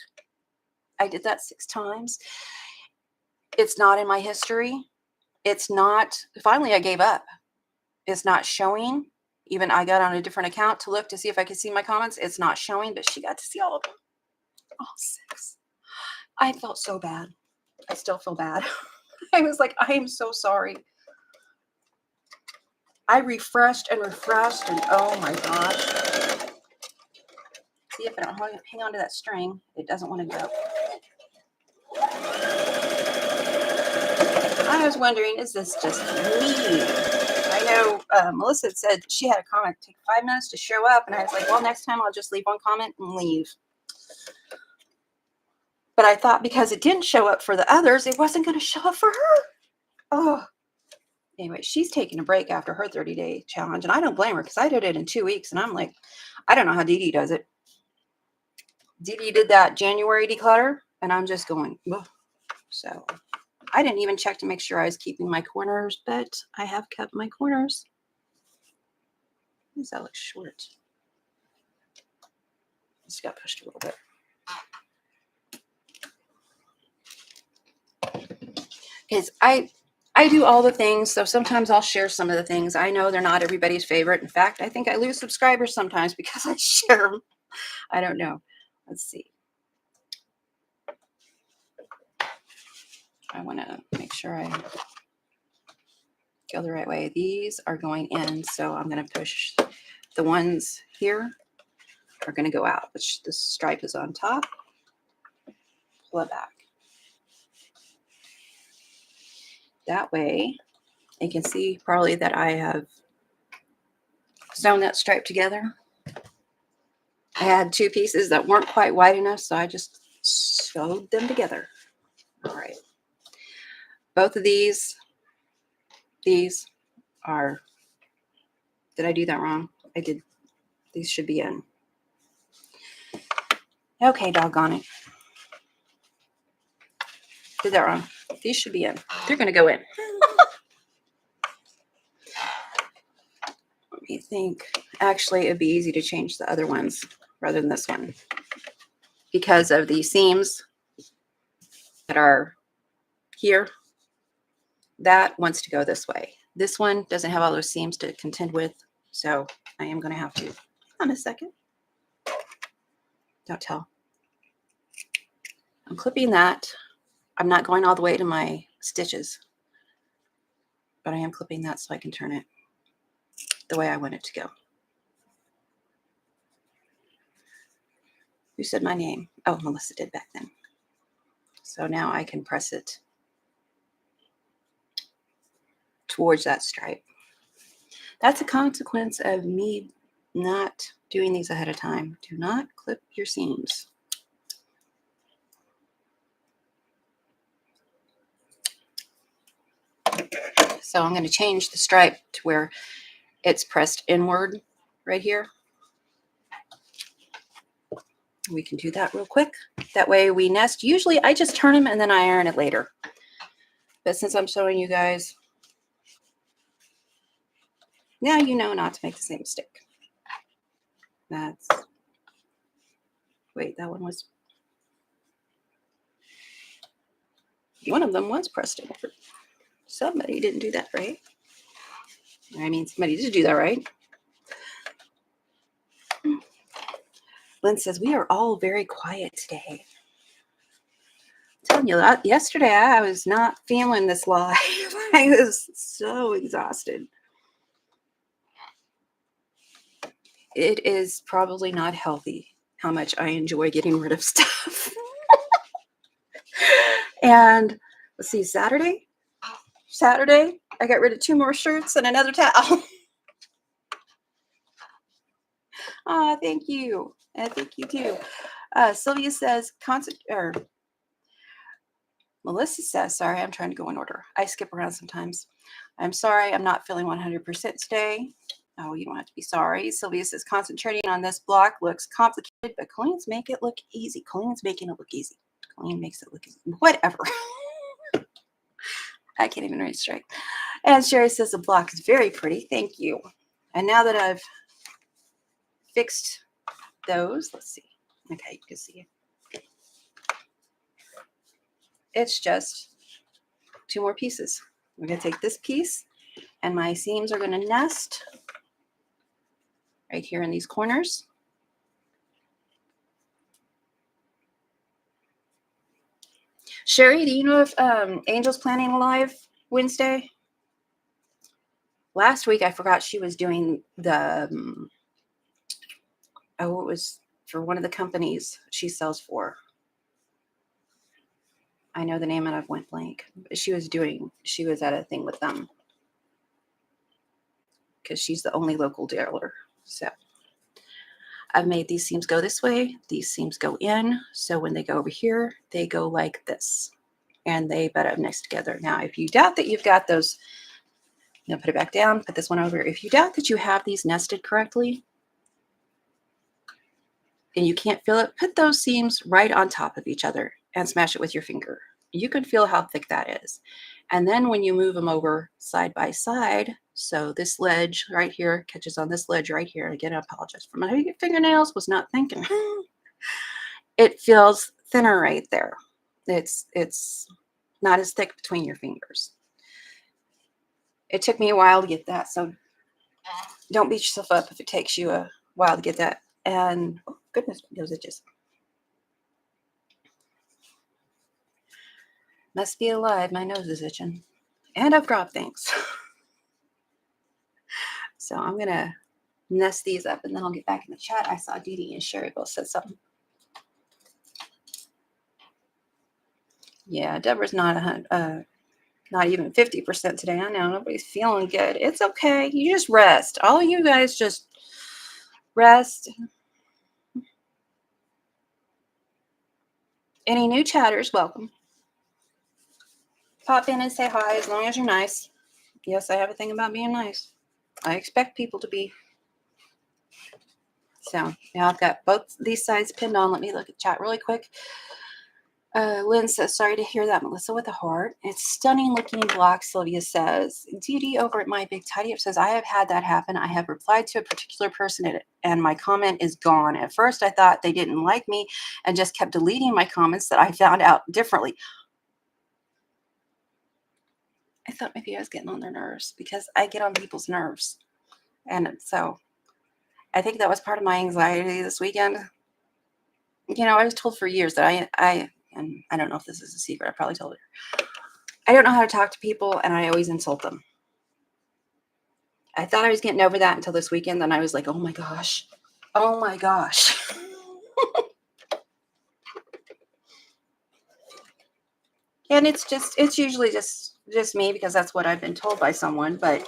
I did that 6 times. It's not in my history. It's not. Finally, I gave up. It's not showing. Even I got on a different account to look to see if I could see my comments. It's not showing, but she got to see all of them. All 6. I felt so bad. I still feel bad. I was like, I am so sorry. I refreshed and oh my gosh. See if I don't hang on to that string. It doesn't want to go. I was wondering, is this just me? I know Melissa said she had a comment take 5 minutes to show up, and I was like, well, next time I'll just leave one comment and leave. But I thought because it didn't show up for the others, it wasn't going to show up for her. Oh. Anyway, she's taking a break after her 30-day challenge, and I don't blame her because I did it in 2 weeks, and I'm like, I don't know how Dee Dee does it. Dee Dee did that January declutter, and I'm just going, ugh. So I didn't even check to make sure I was keeping my corners, but I have kept my corners. Does that look short? Just got pushed a little bit. Because I do all the things, so sometimes I'll share some of the things. I know they're not everybody's favorite. In fact, I think I lose subscribers sometimes because I share them. I don't know. Let's see. I want to make sure I go the right way. These are going in, so I'm going to push the ones here are going to go out, which the stripe is on top. Pull it back. That way, you can see probably that I have sewn that stripe together. I had 2 pieces that weren't quite wide enough, so I just sewed them together. All right. Both of these are, did I do that wrong? I did. These should be in. Okay, doggone it. Did that wrong. These should be in. They're going to go in. Let me think. Actually, it'd be easy to change the other ones rather than this one because of the seams that are here. That wants to go this way. This one doesn't have all those seams to contend with, so I am going to have to. Hang on a second. Don't tell. I'm clipping that. I'm not going all the way to my stitches, but I am clipping that so I can turn it the way I want it to go. Who said my name? Oh, Melissa did back then. So now I can press it towards that stripe. That's a consequence of me not doing these ahead of time. Do not clip your seams. So I'm going to change the stripe to where it's pressed inward right here. We can do that real quick. That way we nest. Usually I just turn them and then I iron it later. But since I'm showing you guys, now you know not to make the same mistake. That's, wait, that one was, one of them was pressed inward. Somebody didn't do that right. I mean, somebody did do that, right? Lynn says, we are all very quiet today. I'm telling you, yesterday I was not feeling this live. I was so exhausted. It is probably not healthy how much I enjoy getting rid of stuff. And let's see, Saturday, I got rid of 2 more shirts and another towel. Ah, thank you. And thank you too. Sylvia says, Melissa says, sorry, I'm trying to go in order. I skip around sometimes. I'm sorry, I'm not feeling 100% today. Oh, you don't have to be sorry. Sylvia says, concentrating on this block looks complicated, but Colleen's make it look easy. Colleen's making it look easy. Colleen makes it look easy. Whatever. I can't even read straight. And Sherry says, the block is very pretty. Thank you. And now that I've fixed those, let's see. Okay, you can see it. It's just 2 more pieces. We're going to take this piece, and my seams are going to nest right here in these corners. Sherry, do you know if Angel's planning a live Wednesday? Last week, I forgot she was doing the, it was for one of the companies she sells for. I know the name and I've went blank. She was at a thing with them because she's the only local dealer. So I've made these seams go this way. These seams go in. So when they go over here, they go like this. And they butt up next together. Now, if you doubt that you've got those, put it back down, put this one over. If you doubt that you have these nested correctly and you can't feel it, put those seams right on top of each other and smash it with your finger. You can feel how thick that is. And then when you move them over side by side, so this ledge right here catches on this ledge right here. Again, I apologize for my fingernails, was not thinking. It feels thinner right there. It's not as thick between your fingers. It took me a while to get that, so don't beat yourself up if it takes you a while to get that. And oh goodness, those itches. Must be alive. My nose is itching. And I've dropped things. So I'm going to nest these up and then I'll get back in the chat. I saw Dee Dee and Sherry both said something. Yeah, Deborah's not even 50% today. I know nobody's feeling good. It's okay. You just rest. All of you guys just rest. Any new chatters, welcome. Pop in and say hi as long as you're nice. Yes, I have a thing about being nice. I expect people to be. So now I've got both these sides pinned on. Let me look at chat really quick. Lynn says, sorry to hear that, Melissa, with a heart. It's stunning looking block, Sylvia says. Dee Dee over at My Big Tidy Up says, I have had that happen. I have replied to a particular person and my comment is gone. At first, I thought they didn't like me and just kept deleting my comments that I found out differently. I thought maybe I was getting on their nerves because I get on people's nerves. And so I think that was part of my anxiety this weekend. I was told for years that and I don't know if this is a secret. I probably told her. I don't know how to talk to people, and I always insult them. I thought I was getting over that until this weekend. Then I was like, oh my gosh. Oh my gosh. And it's usually just me because that's what I've been told by someone, but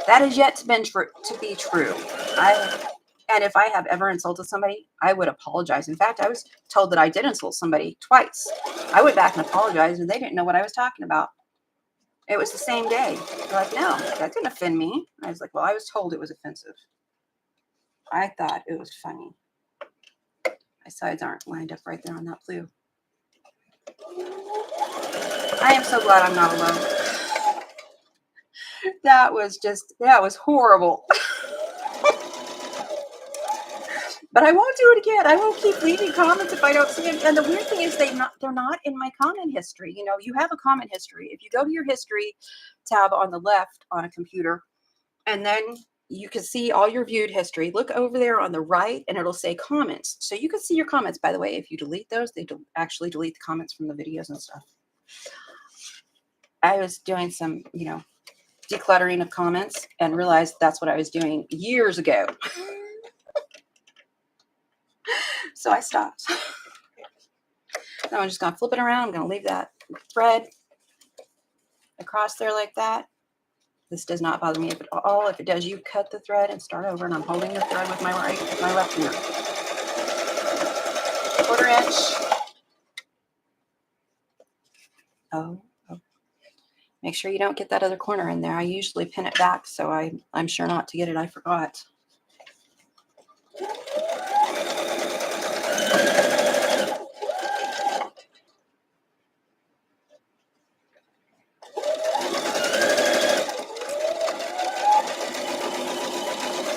that has yet to be true. And if I have ever insulted somebody, I would apologize. In fact, I was told that I did insult somebody twice. I went back and apologized, and they didn't know what I was talking about. It was the same day. They're like, no, that didn't offend me. I was like, well, I was told it was offensive. I thought it was funny. My sides aren't lined up right there on that blue. I am so glad I'm not alone. That was horrible. But I won't do it again. I won't keep leaving comments if I don't see them. And the weird thing is they're not in my comment history. You have a comment history. If you go to your history tab on the left on a computer, And then you can see all your viewed history. Look over there on the right and it'll say comments. So you can see your comments, by the way. If you delete those, they actually delete the comments from the videos and stuff. I was doing some, decluttering of comments and realized that's what I was doing years ago. So I stopped. Now I'm just going to flip it around. I'm going to leave that thread across there like that. This does not bother me at all. If it does, you cut the thread and start over. And I'm holding the thread with my left finger. 1/4 inch. Oh. Make sure you don't get that other corner in there. I usually pin it back, so I'm sure not to get it. I forgot.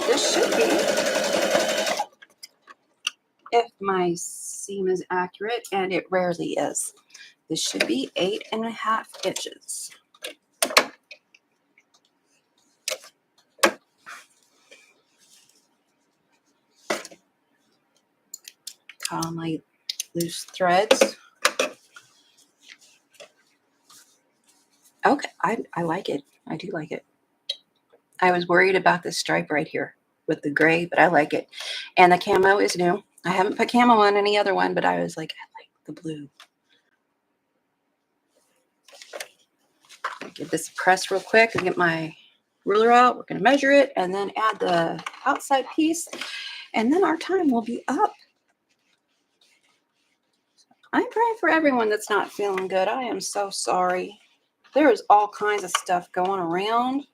This should be, if my seam is accurate, and it rarely is, this should be 8.5 inches. Got all my loose threads. Okay, I like it. I do like it. I was worried about this stripe right here with the gray, but I like it. And the camo is new. I haven't put camo on any other one, but I was like, I like the blue. Give this a press real quick and get my ruler out. We're going to measure it and then add the outside piece. And then our time will be up. I'm praying for everyone that's not feeling good. I am so sorry. There is all kinds of stuff going around.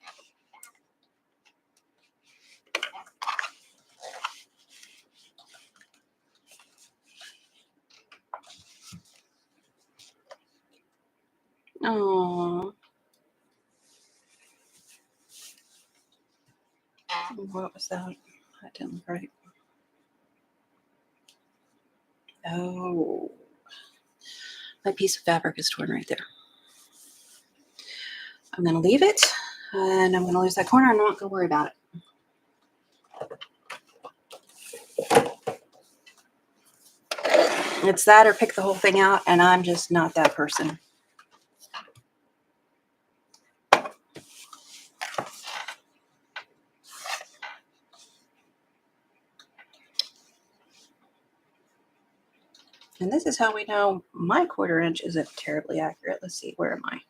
Oh, what was that? That didn't look right. Oh, my piece of fabric is torn right there. I'm going to leave it, and I'm going to lose that corner. I'm not going to worry about it. It's that or pick the whole thing out, and I'm just not that person. And this is how we know my 1/4 inch isn't terribly accurate. Let's see, where am I?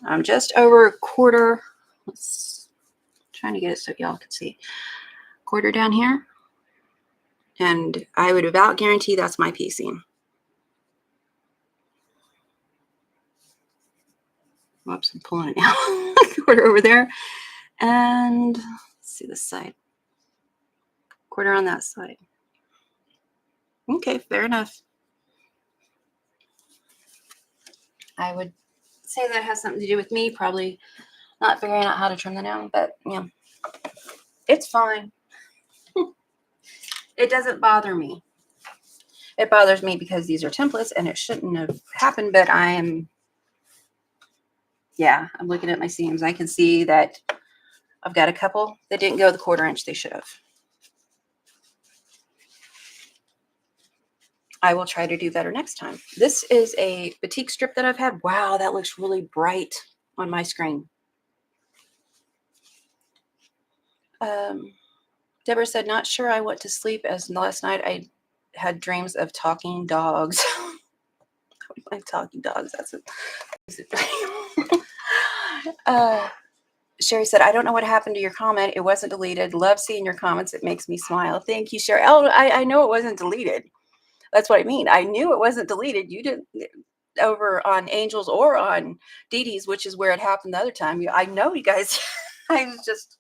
I'm just over 1/4. Trying to get it so y'all can see. 1/4 down here. And I would about guarantee that's my piecing. Whoops, I'm pulling it now. 1/4 over there. And let's see this side. 1/4 on that side. Okay, fair enough. I would say that has something to do with me probably not figuring out how to trim the nail, but yeah, it's fine. It doesn't bother me. It bothers me because these are templates and it shouldn't have happened, but I'm looking at my seams. I can see that I've got a couple that didn't go the 1/4 inch they should have. I will try to do better next time. This is a batik strip that I've had. Wow, that looks really bright on my screen. Deborah said, not sure I went to sleep as last night I had dreams of talking dogs. Like talking dogs, that's it. Sherry said, I don't know what happened to your comment. It wasn't deleted. Love seeing your comments. It makes me smile. Thank you, Sherry. Oh, I know it wasn't deleted. That's what I mean. I knew it wasn't deleted. You didn't over on Angels or on Dee Dee's, which is where it happened the other time. I know you guys. I was just.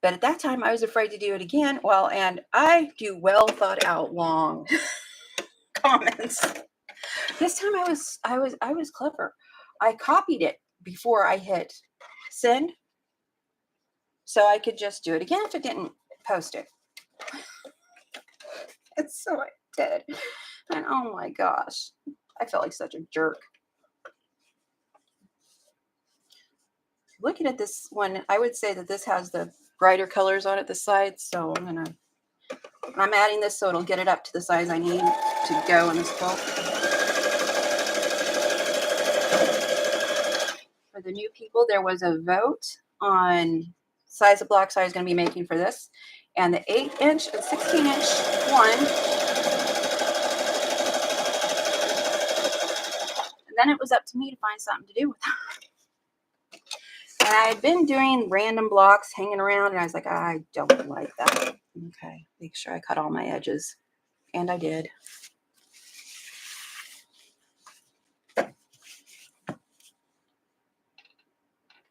But at that time, I was afraid to do it again. Well, and I do well thought out long comments. This time I was clever. I copied it before I hit send, so I could just do it again if it didn't post it. And so I did. And oh my gosh, I felt like such a jerk. looking at this one, I would say that this has the brighter colors on it, the sides. So I'm adding this so it'll get it up to the size I need to go in this quilt. For the new people, there was a vote on size of blocks I was going to be making for this. And the 8-inch and 16-inch one. And then it was up to me to find something to do with it. And I had been doing random blocks hanging around, and I was like, I don't like that. Okay, make sure I cut all my edges. And I did.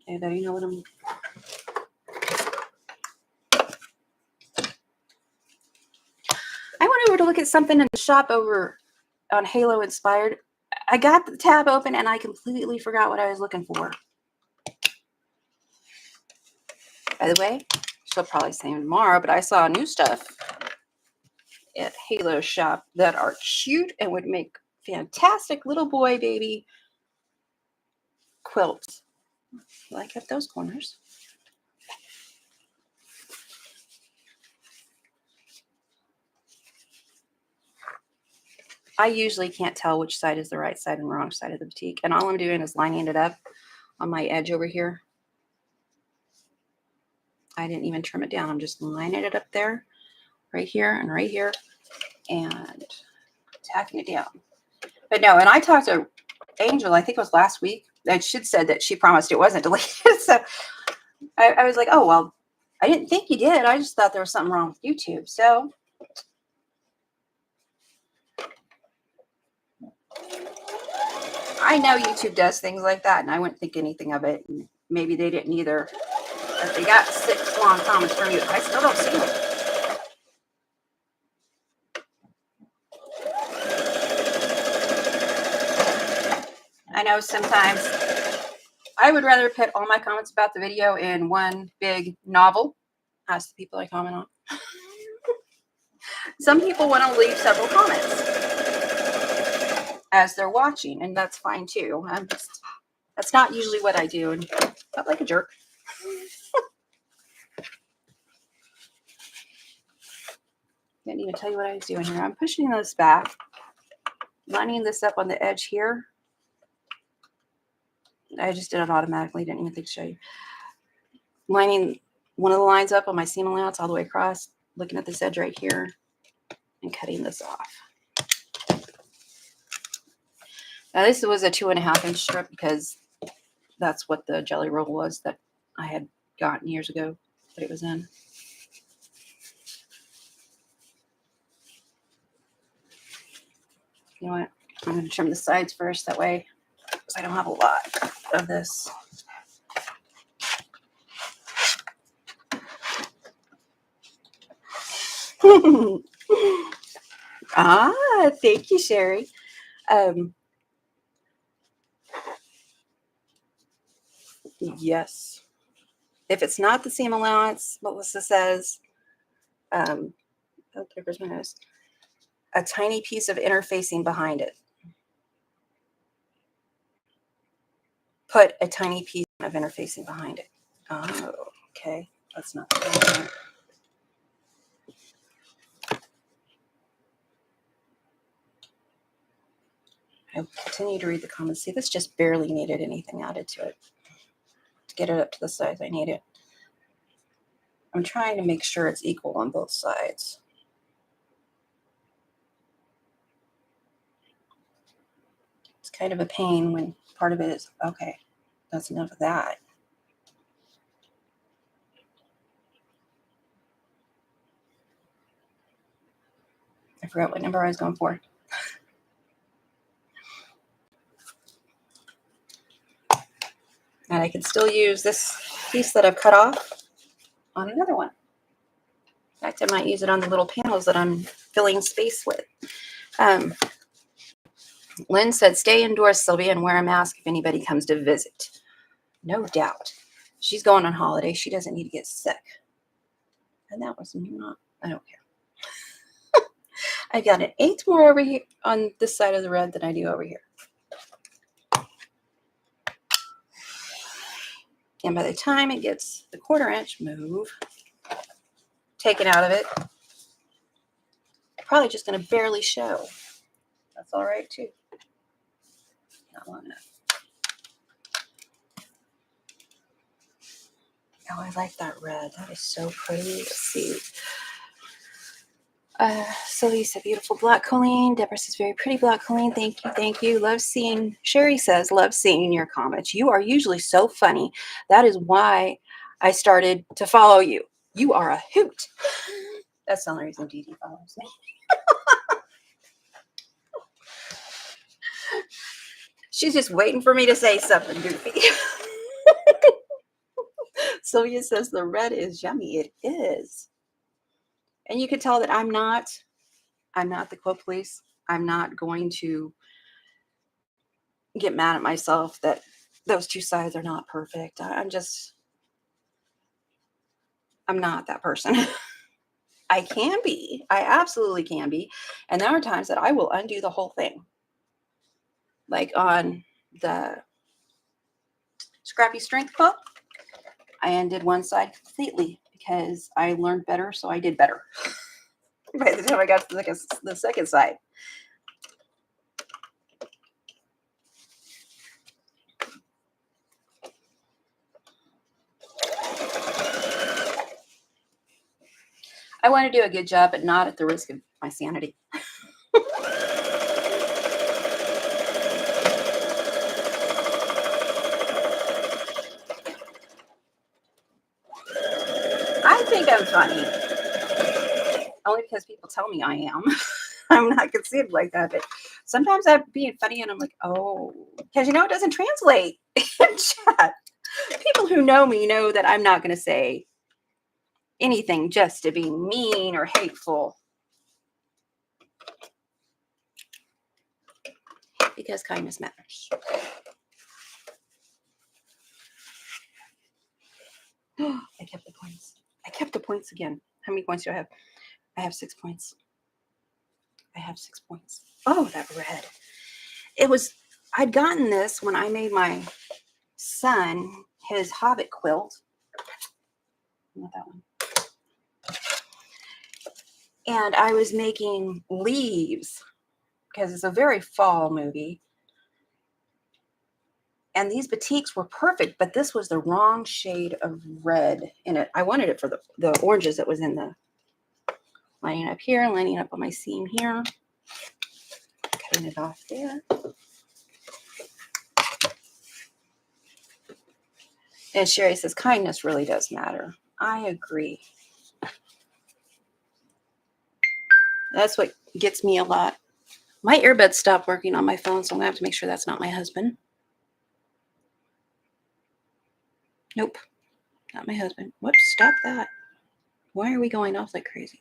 And you know what I went over to look at something in the shop over on Halo Inspired. I got the tab open and I completely forgot what I was looking for. By the way, she'll probably say tomorrow, but I saw new stuff at Halo shop that are cute and would make fantastic little boy baby quilts. Well, I kept those corners. I usually can't tell which side is the right side and wrong side of the batik. And all I'm doing is lining it up on my edge over here. I didn't even trim it down. I'm just lining it up there, right here and right here, and tacking it down. But no, and I talked to Angel, I think it was last week, and she said that she promised it wasn't deleted. So I was like, oh, well, I didn't think you did. I just thought there was something wrong with YouTube. So I know YouTube does things like that, and I wouldn't think anything of it. And maybe they didn't either. But they got 6 long comments from you. I still don't see them. I know sometimes I would rather put all my comments about the video in one big novel. Ask the people I comment on. Some people want to leave several comments as they're watching, and that's fine too. That's not usually what I do, and felt like a jerk. Didn't even tell you what I was doing here. I'm pushing this back, lining this up on the edge here. I just did it automatically. Didn't even think to show you. Lining one of the lines up on my seam allowance all the way across, looking at this edge right here, and cutting this off. Now this was a 2.5-inch strip because that's what the jelly roll was that I had gotten years ago that it was in. You know what? I'm going to trim the sides first. That way, because I don't have a lot of this. Thank you, Sherry. Yes. If it's not the seam allowance, Melissa says, oh, there goes my nose, a tiny piece of interfacing behind it. Put a tiny piece of interfacing behind it. Oh, okay. That's not the I continue to read the comments. See, this just barely needed anything added to it to get it up to the size I need it. I'm trying to make sure it's equal on both sides. It's kind of a pain when part of it is, okay, that's enough of that. I forgot what number I was going for. And I can still use this piece that I've cut off on another one. In fact, I might use it on the little panels that I'm filling space with. Lynn said, stay indoors, Sylvia, and wear a mask if anybody comes to visit. No doubt. She's going on holiday. She doesn't need to get sick. And that was not, I don't care. I got an 1/8 more over here on this side of the red than I do over here. And by the time it gets the 1/4 inch move taken out of it, probably just going to barely show. That's all right too. Not long enough. Oh, I like that red. That is so pretty. Let's see. Sylvie said, beautiful black Coleen. Deborah says, very pretty black Coleen. Thank you, thank you. Love seeing, Sherry says, love seeing your comments. You are usually so funny. That is why I started to follow you. You are a hoot. That's the only reason Dee Dee follows me. She's just waiting for me to say something goofy. Sylvia says, the red is yummy. It is. And you can tell that I'm not the quilt police. I'm not going to get mad at myself that those two sides are not perfect. I'm not that person. I can be. I absolutely can be. And there are times that I will undo the whole thing. Like on the Scrappy Strength quilt, I undid one side completely because I learned better, so I did better. By the time I got to the second side. I want to do a good job, but not at the risk of my sanity. I think I'm funny. Only because people tell me I am. I'm not considered like that, but sometimes I'm being funny and I'm like, oh, because it doesn't translate in chat. People who know me know that I'm not going to say anything just to be mean or hateful. Because kindness matters. I kept the points. I kept the points again. How many points do I have? I have 6 points. I have 6 points. Oh, that red. I'd gotten this when I made my son his Hobbit quilt. Not that one. And I was making leaves because it's a very fall movie. And these batiks were perfect, but this was the wrong shade of red in it. I wanted it for the oranges that was in the lining up here, lining up on my seam here. Cutting it off there. And Sherry says, kindness really does matter. I agree. That's what gets me a lot. My earbuds stopped working on my phone, so I'm going to have to make sure that's not my husband. Nope, not my husband. Whoops, stop that. Why are we going off like crazy?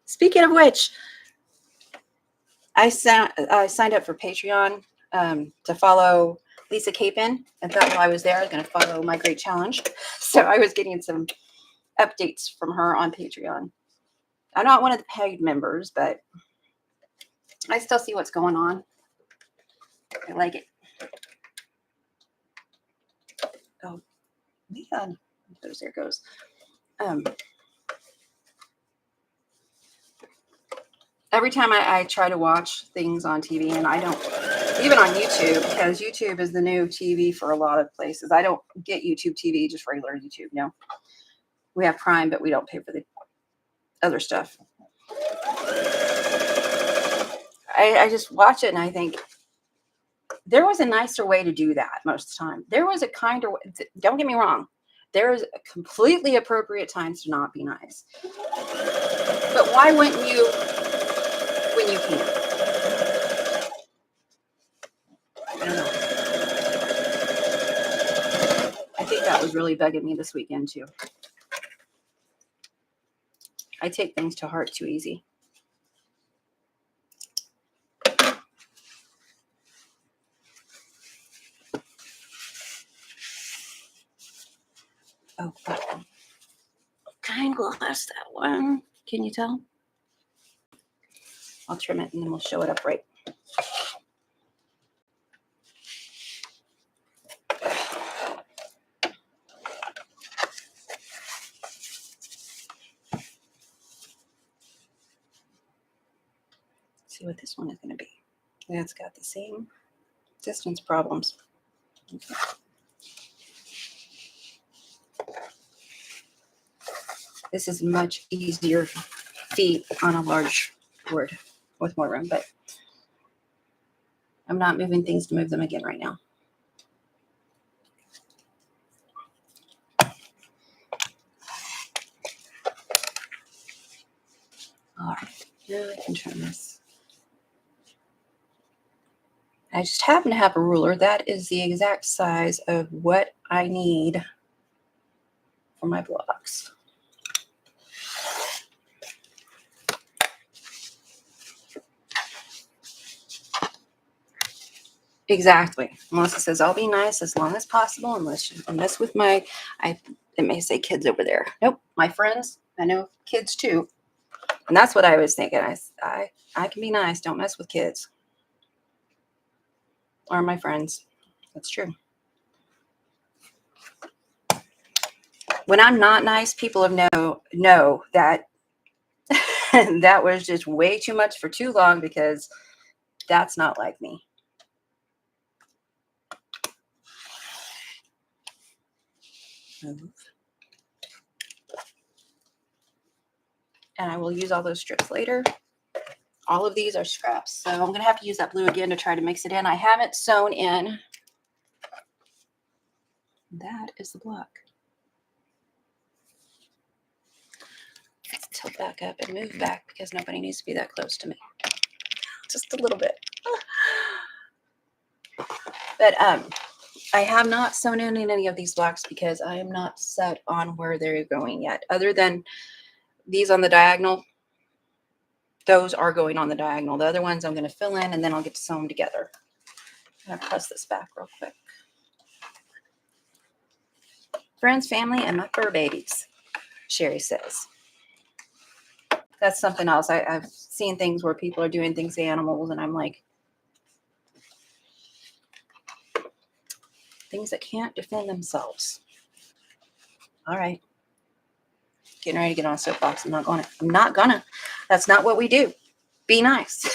Speaking of which, I signed up for Patreon to follow Lisa Capin. And thought while I was there, I was going to follow My Great Challenge. So I was getting some updates from her on Patreon. I'm not one of the paid members, but I still see what's going on. I like it. Oh, man. There it goes. Every time I try to watch things on TV, and I don't, even on YouTube, because YouTube is the new TV for a lot of places. I don't get YouTube TV, just regular YouTube. No, we have Prime, but we don't pay for the other stuff. I just watch it and I think there was a nicer way to do that most of the time. There was a kinder way. Don't get me wrong. There is completely appropriate times to not be nice. But why wouldn't you when you can? I don't know. I think that was really bugging me this weekend too. I take things to heart too easy. Oh, that one. Kind glass, that one. Can you tell? I'll trim it and then we'll show it up right. see what this one is going to be. It's got the same distance problems. Okay. This is much easier feet on a large board with more room, but I'm not moving things to move them again right now. All right, now I can turn this. I just happen to have a ruler. That is the exact size of what I need for my blocks. Exactly. Melissa says, I'll be nice as long as possible, unless you mess with my, it may say kids over there. Nope, my friends. I know kids too. And that's what I was thinking. I can be nice. Don't mess with kids. Or my friends. That's true. When I'm not nice, people know that that was just way too much for too long, because that's not like me. Move. And I will use all those strips later. All of these are scraps, so I'm going to have to use that blue again to try to mix it in. I haven't sewn in. That is the block. Let's tilt back up and move back, because nobody needs to be that close to me. Just a little bit. But I have not sewn in any of these blocks because I am not set on where they're going yet. Other than these on the diagonal, those are going on the diagonal. The other ones I'm going to fill in, and then I'll get to sew them together. I'm going to press this back real quick. Friends, family, and my fur babies, Sherry says. That's something else. I've seen things where people are doing things to animals, and I'm like, things that can't defend themselves. All right. Getting ready to get on a soapbox. I'm not gonna. That's not what we do. Be nice.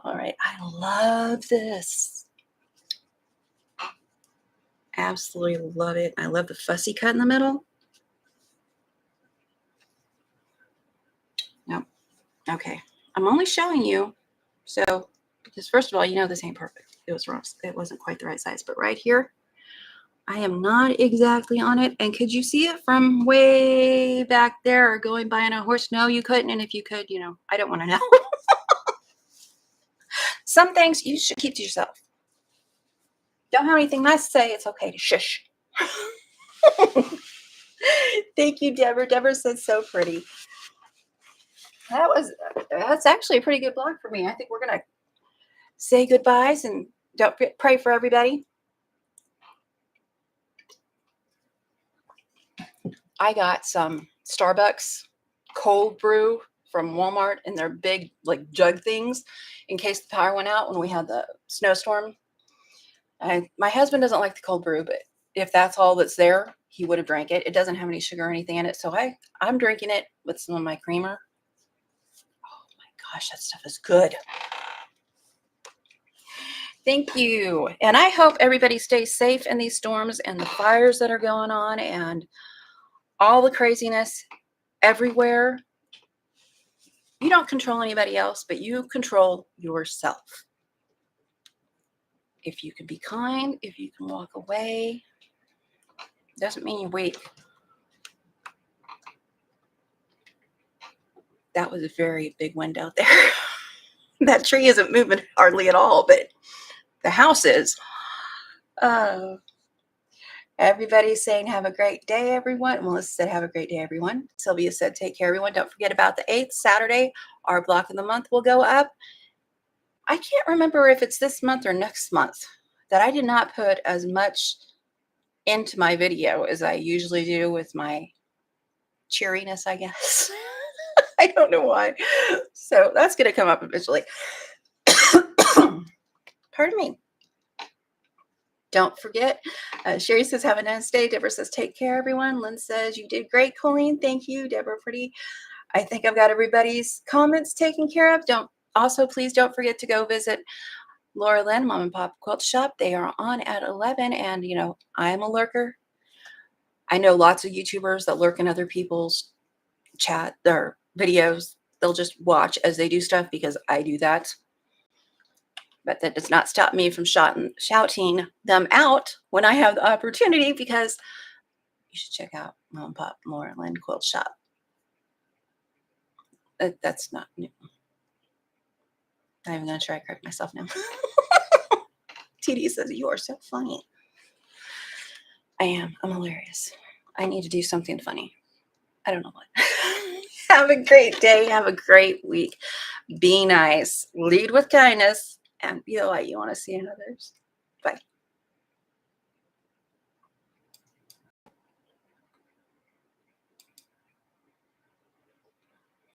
All right. I love this. Absolutely love it. I love the fussy cut in the middle. Nope. Okay. I'm only showing you. So, because first of all, you know this ain't perfect. It was wrong. It wasn't quite the right size. But right here, I am not exactly on it. And could you see it from way back there, or going by on a horse? No, you couldn't. And if you could, you know, I don't want to know. Some things you should keep to yourself. Don't have anything nice to say. It's okay to shush. Thank you, Deborah. Deborah said so pretty. That's actually a pretty good block for me. I think we're going to say goodbyes, and don't pray for everybody. I got some Starbucks cold brew from Walmart in their big like jug things in case the power went out when we had the snowstorm. My husband doesn't like the cold brew, but if that's all that's there, he would have drank it. It doesn't have any sugar or anything in it, so I'm drinking it with some of my creamer. Oh my gosh, that stuff is good. Thank you. And I hope everybody stays safe in these storms and the fires that are going on and all the craziness everywhere. You don't control anybody else, but you control yourself. If you can be kind, if you can walk away, doesn't mean you're weak. That was a very big wind out there. That tree isn't moving hardly at all, but the house is. Everybody's saying, have a great day, everyone. Melissa said, have a great day, everyone. Sylvia said, take care, everyone. Don't forget about the 8th, Saturday. Our block of the month will go up. I can't remember if it's this month or next month that I did not put as much into my video as I usually do with my cheeriness, I guess. I don't know why. So that's going to come up eventually. Pardon me. Don't forget. Sherry says, have a nice day. Deborah says, take care, everyone. Lynn says, you did great, Coleen. Thank you, Deborah. Pretty. I think I've got everybody's comments taken care of. Please don't forget to go visit Laura Lynn, Mom and Pop Quilt Shop. They are on at 11. And, I'm a lurker. I know lots of YouTubers that lurk in other people's chat or videos. They'll just watch as they do stuff because I do that. But that does not stop me from shouting them out when I have the opportunity, because you should check out Mom and Pop Laura Lynn Quilt Shop. That's not new. I'm even going to try to correct myself now. TD says, you are so funny. I am. I'm hilarious. I need to do something funny. I don't know what. Have a great day. Have a great week. Be nice. Lead with kindness. And be the light you want to see in others. Bye.